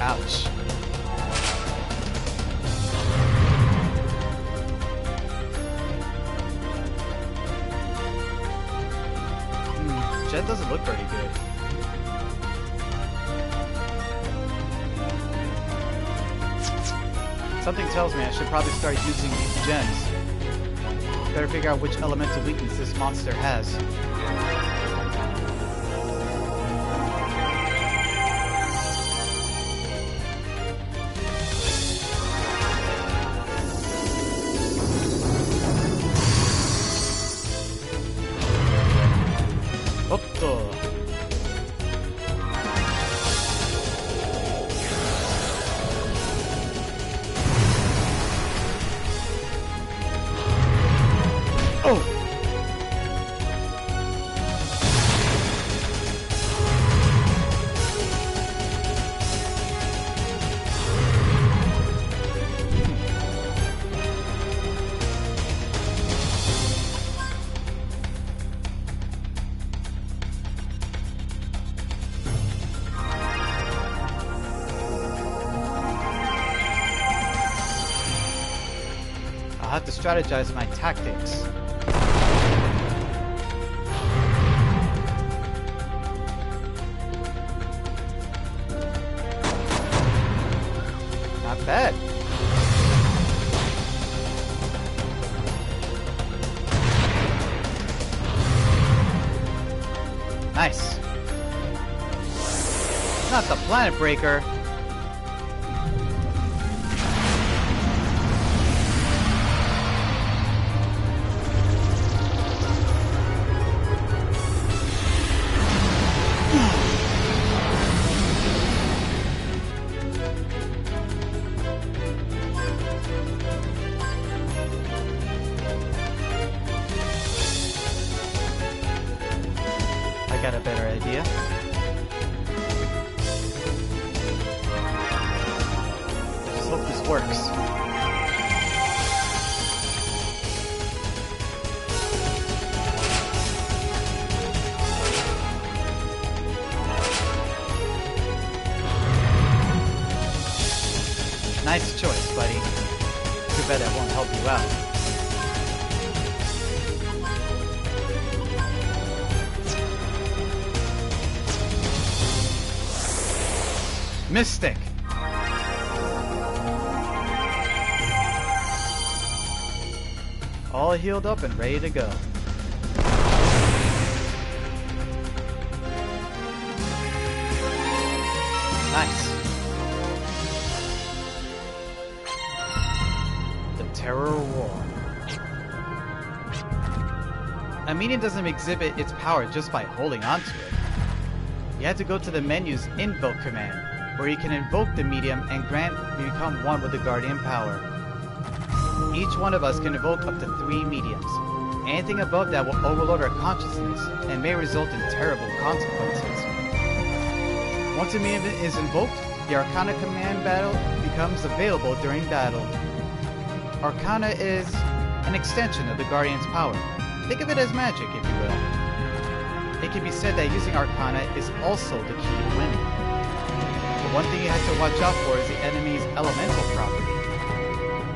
Ouch. Something tells me I should probably start using these gems. Better figure out which elemental weakness this monster has. Otto. Oh! I'll have to strategize my tactics. Not bad. Nice. Not the planet breaker. I got a better idea. Let's hope this works. Nice choice, buddy. Too bad that won't help you out. Mystic! All healed up and ready to go. Nice. The Terror Roar. A medium doesn't exhibit its power just by holding onto it. You have to go to the menu's Invoke command, where you can invoke the medium and become one with the guardian power. Each one of us can invoke up to 3 mediums. Anything above that will overload our consciousness and may result in terrible consequences. Once a medium is invoked, the Arcana command battle becomes available during battle. Arcana is an extension of the Guardian's power. Think of it as magic, if you will. It can be said that using Arcana is also the key to winning. The one thing you have to watch out for is the enemy's elemental property.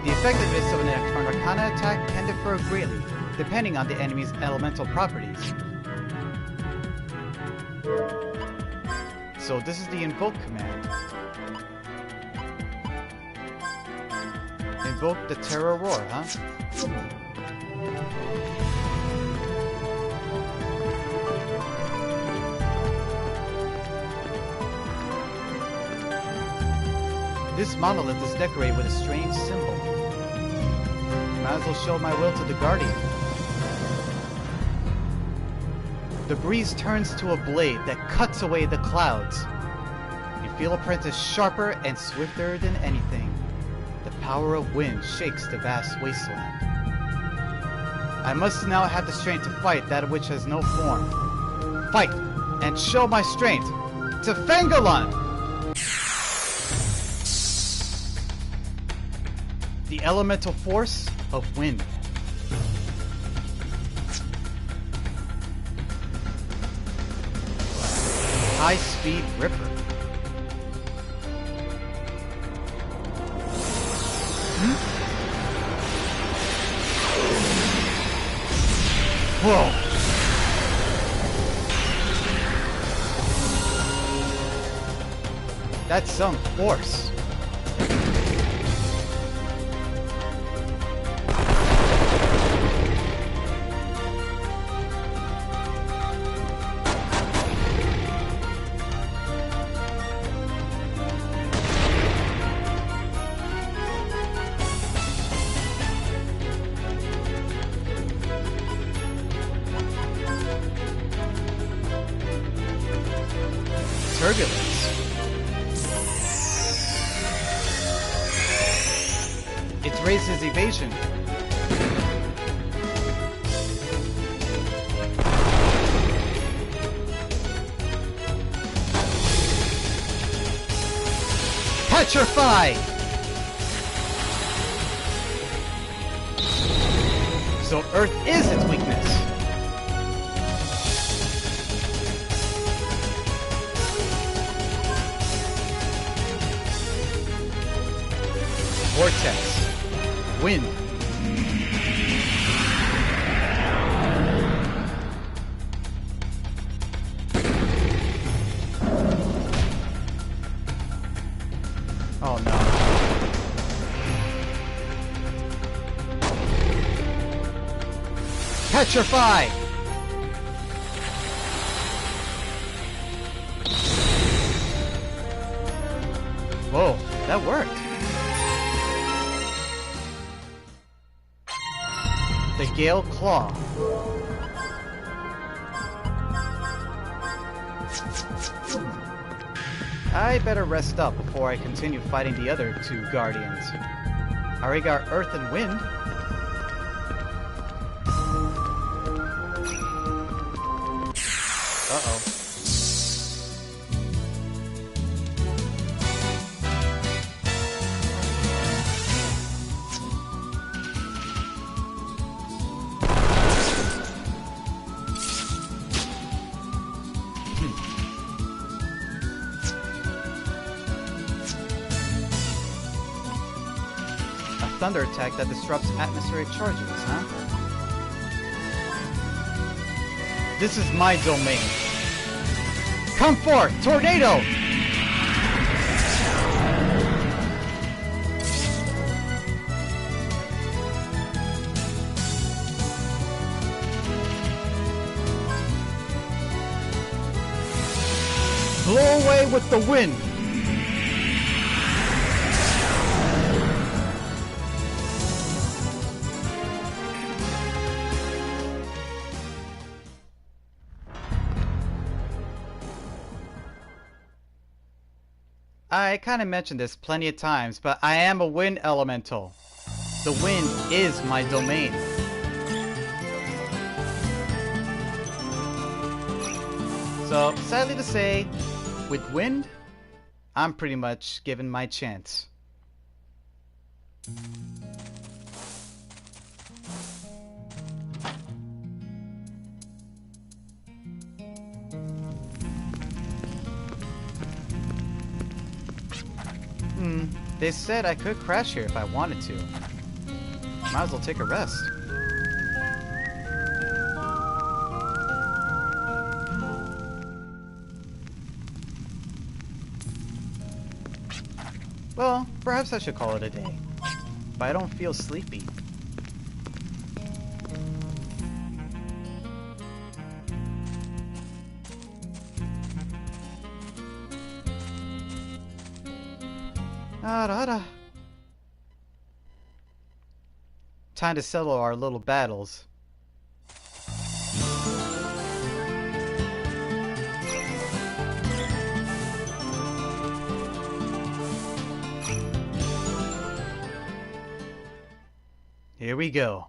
The effectiveness of an Arcana attack can differ greatly, depending on the enemy's elemental properties. So this is the Invoke command. Invoke the Terror Roar, huh? This monolith is decorated with a strange symbol. Might as well show my will to the Guardian. The breeze turns to a blade that cuts away the clouds. You feel Apprentice sharper and swifter than anything. The power of wind shakes the vast wasteland. I must now have the strength to fight that which has no form. Fight and show my strength to Fangalon! The elemental force of wind. High-speed ripper. Whoa! That's some force. raise his evasion. Petrify! So Earth is its weakness. Vortex. Wind. Oh no. Petrify! Whoa, that worked. The Gale Claw. I better rest up before I continue fighting the other two guardians. I already got Earth and Wind. Uh-oh. Thunder attack that disrupts atmospheric charges, huh? This is my domain. Come forth, tornado! Blow away with the wind! I kind of mentioned this plenty of times, but I am a wind elemental. The wind is my domain. So, sadly to say, with wind, I'm pretty much given my chance. They said I could crash here if I wanted to. Might as well take a rest. Well, perhaps I should call it a day. But I don't feel sleepy. Time to settle our little battles. Here we go.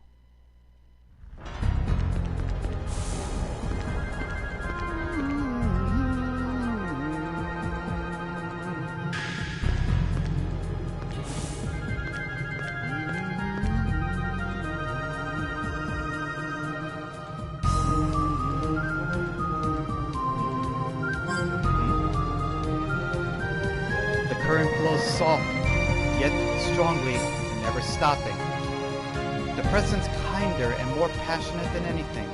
Soft, yet strongly, never stopping. The presence kinder and more passionate than anything.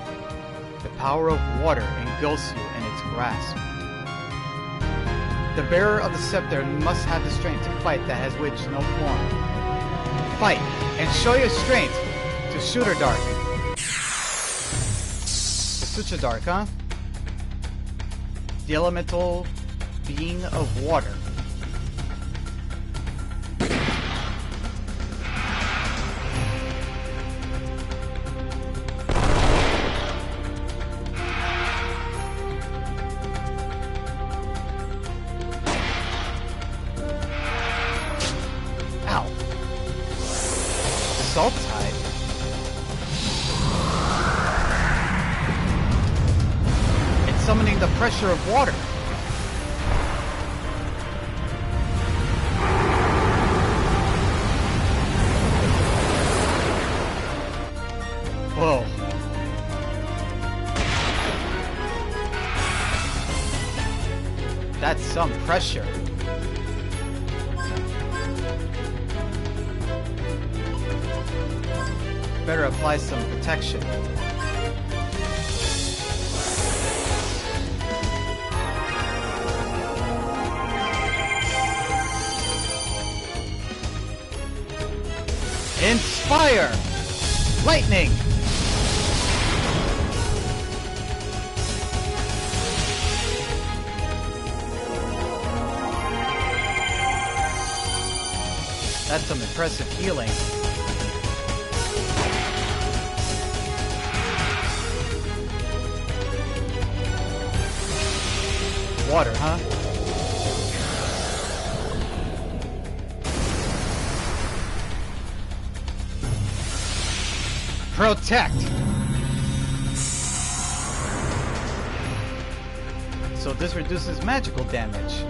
The power of water engulfs you in its grasp. The bearer of the scepter must have the strength to fight that has which no form. Fight, and show your strength to Shooter Dark. The Sucha Dark, huh? The elemental being of water. salt tide. It's summoning the pressure of water. Whoa. That's some pressure. Better apply some protection. Inspire! Lightning! That's some impressive healing. Water, huh? Protect! So this reduces magical damage.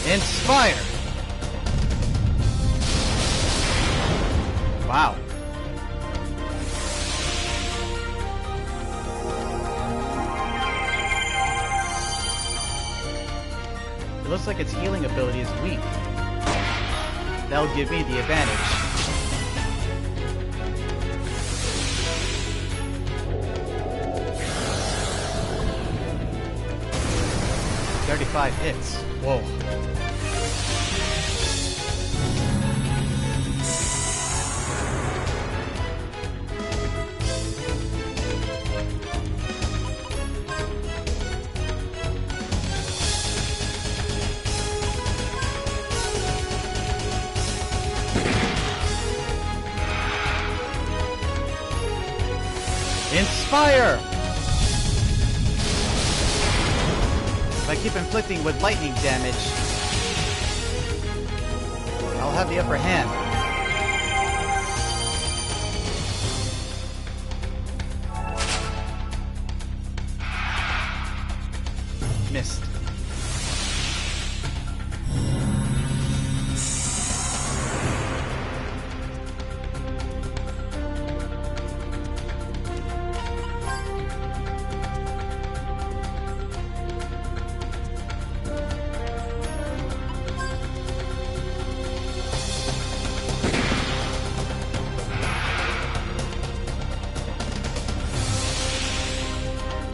Inspire! Wow. It looks like its healing ability is weak. That'll give me the advantage. "35 hits. Whoa. Inspire! If I keep inflicting with lightning damage, I'll have the upper hand. Missed.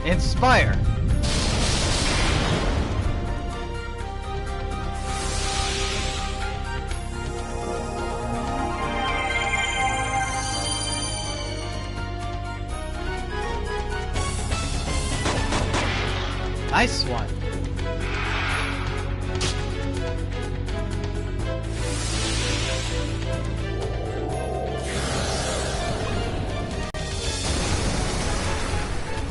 Inspire! Nice one!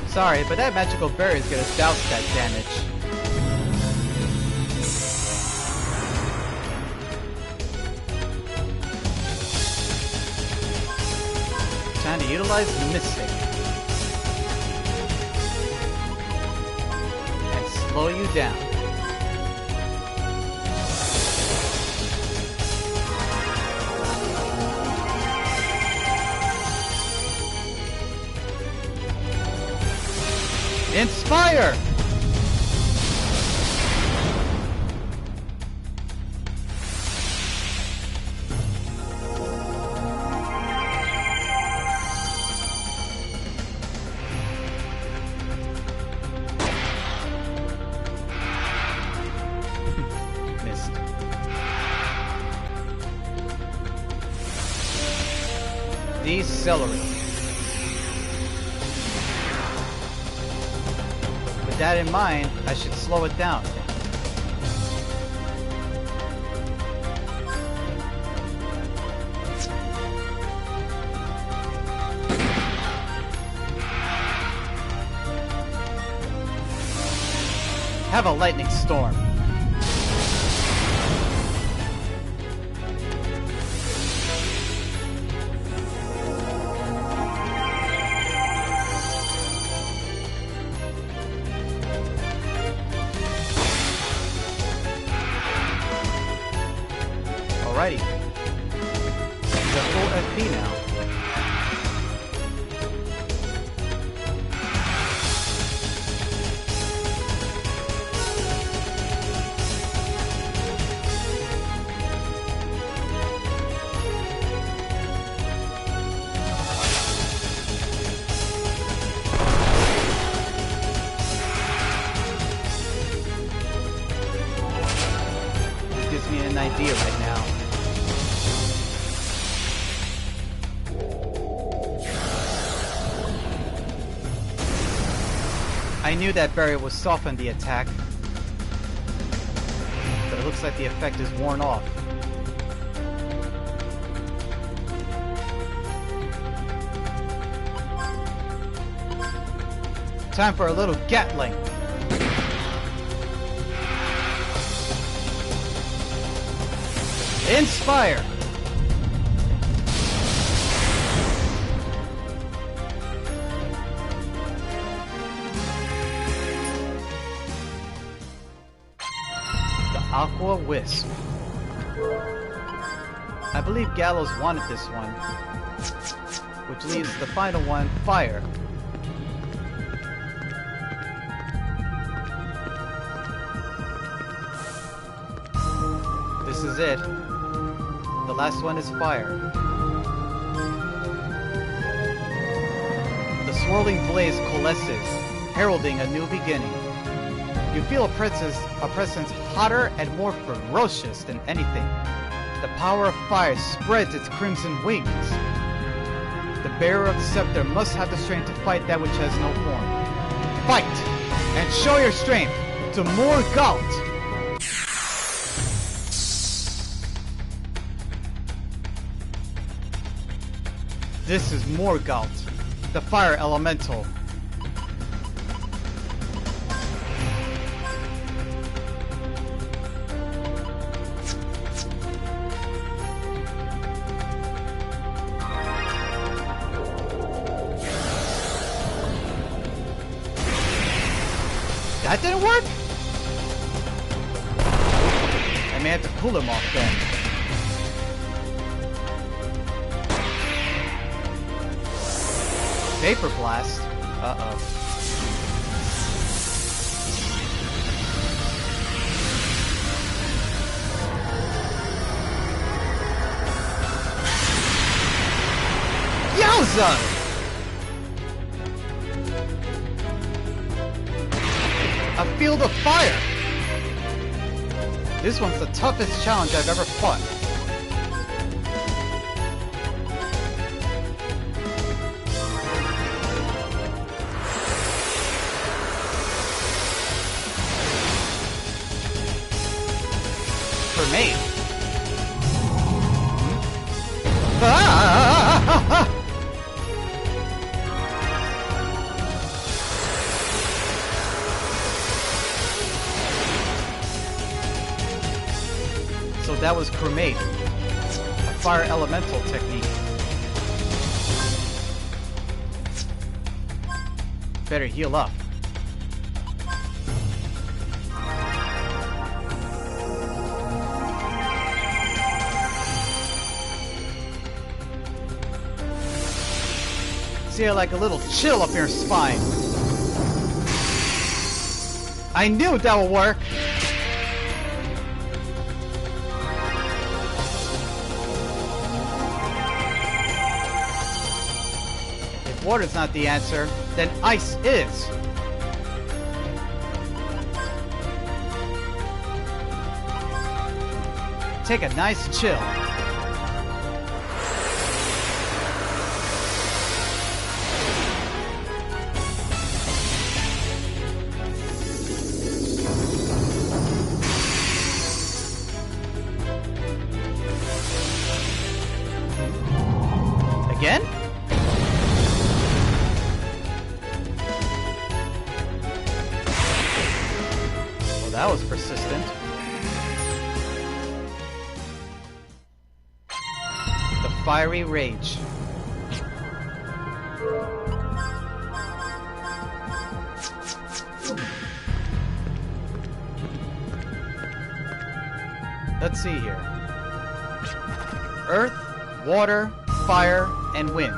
Sorry, but that magical berry is gonna douse that damage. Time to utilize Mystic. And slow you down. Inspire! Missed. Decelerate. With that in mind, I should slow it down. Have a lightning storm. Alrighty. He's at full FP now. This gives me an idea right now. I knew that barrier would soften the attack, but it looks like the effect is worn off. Time for a little Gatling. Inspire! Aqua Wisp. I believe Gallows wanted this one, which leaves the final one, Fire. This is it. The last one is Fire. The swirling blaze coalesces, heralding a new beginning. You feel a presence hotter and more ferocious than anything. The power of fire spreads its crimson wings. The bearer of the scepter must have the strength to fight that which has no form. Fight! And show your strength to Morgalt! This is Morgalt, the fire elemental. That didn't work? I may have to cool him off then. Vapor Blast? Uh-oh. Yowza! A field of fire! This one's the toughest challenge I've ever fought. For me. Ah! So that was Cremate, a fire elemental technique. Better heal up. See, I like a little chill up your spine. I knew that would work. If water's not the answer, then ice is. Take a nice chill. Again? fiery rage. Let's see here. Earth, water, fire, and wind.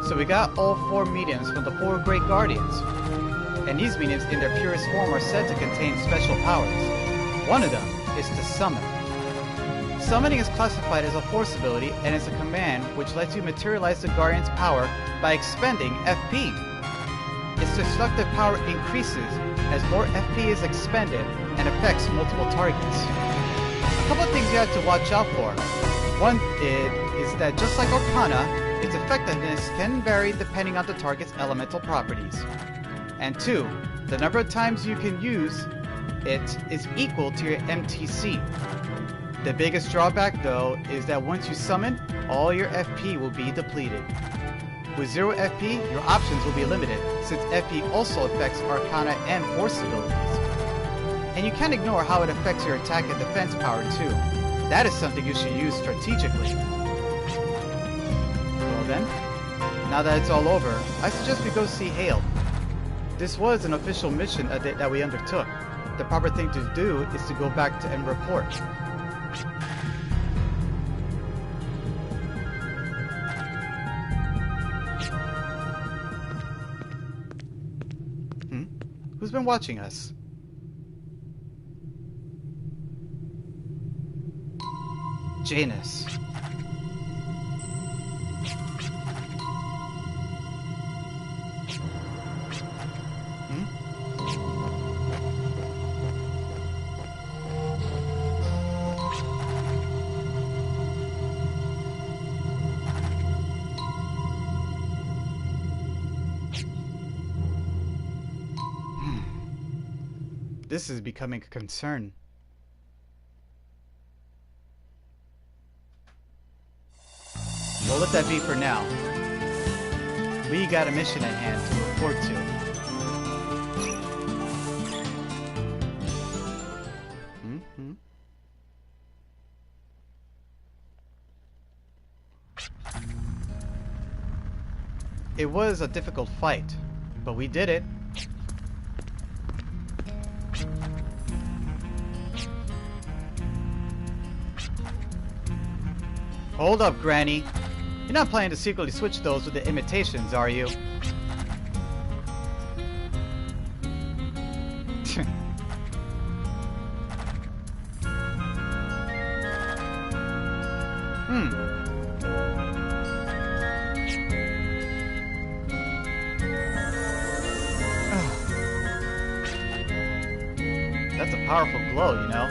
So we got all 4 mediums from the 4 great guardians. And these mediums in their purest form are said to contain special powers. One of them is to summon. Summoning is classified as a force ability and is a command which lets you materialize the guardian's power by expending FP. Its destructive power increases as more FP is expended and affects multiple targets. A couple of things you have to watch out for. One is that just like Arcana, its effectiveness can vary depending on the target's elemental properties. And 2, the number of times you can use it is equal to your MTC. The biggest drawback though is that once you summon, all your FP will be depleted. With 0 FP, your options will be limited, since FP also affects Arcana and Force abilities. And you can't ignore how it affects your attack and defense power too. That is something you should use strategically. Well then, now that it's all over, I suggest we go see Hale. This was an official mission that we undertook. The proper thing to do is to go back and report. Who's been watching us? Janus. This is becoming a concern. We'll let that be for now. We got a mission at hand to report to. It was a difficult fight, but we did it. Hold up, Granny. You're not planning to secretly switch those with the imitations, are you? That's a powerful blow, you know?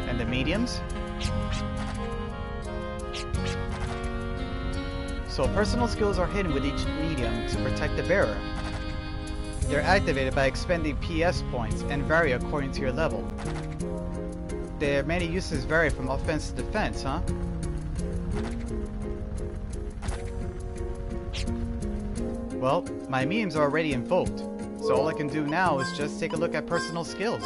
And the mediums? So personal skills are hidden with each medium to protect the bearer. They're activated by expending PS points and vary according to your level. Their many uses vary from offense to defense, huh? Well, my mediums are already invoked, so all I can do now is just take a look at personal skills.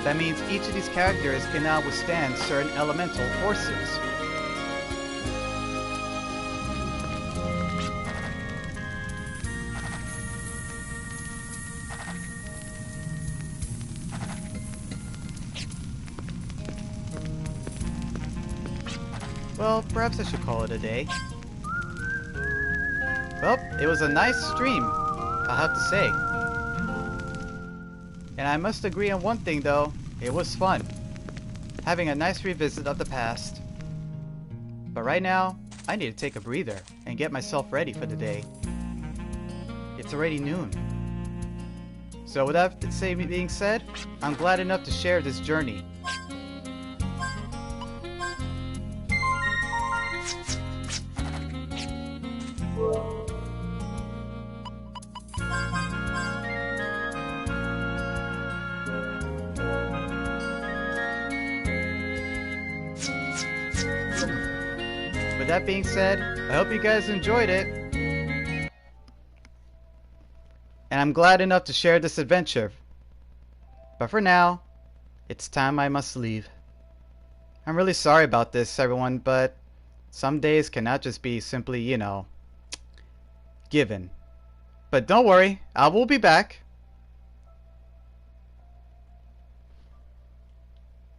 That means each of these characters can now withstand certain elemental forces. Well, perhaps I should call it a day. Well, it was a nice stream, I'll have to say. And I must agree on one thing though, it was fun. Having a nice revisit of the past. But right now, I need to take a breather and get myself ready for the day. It's already noon. So with that being said, I'm glad enough to share this journey. with that being said, I hope you guys enjoyed it. And I'm glad enough to share this adventure. But for now, it's time I must leave. I'm really sorry about this, everyone, but some days cannot just be simply, given. But don't worry, I will be back.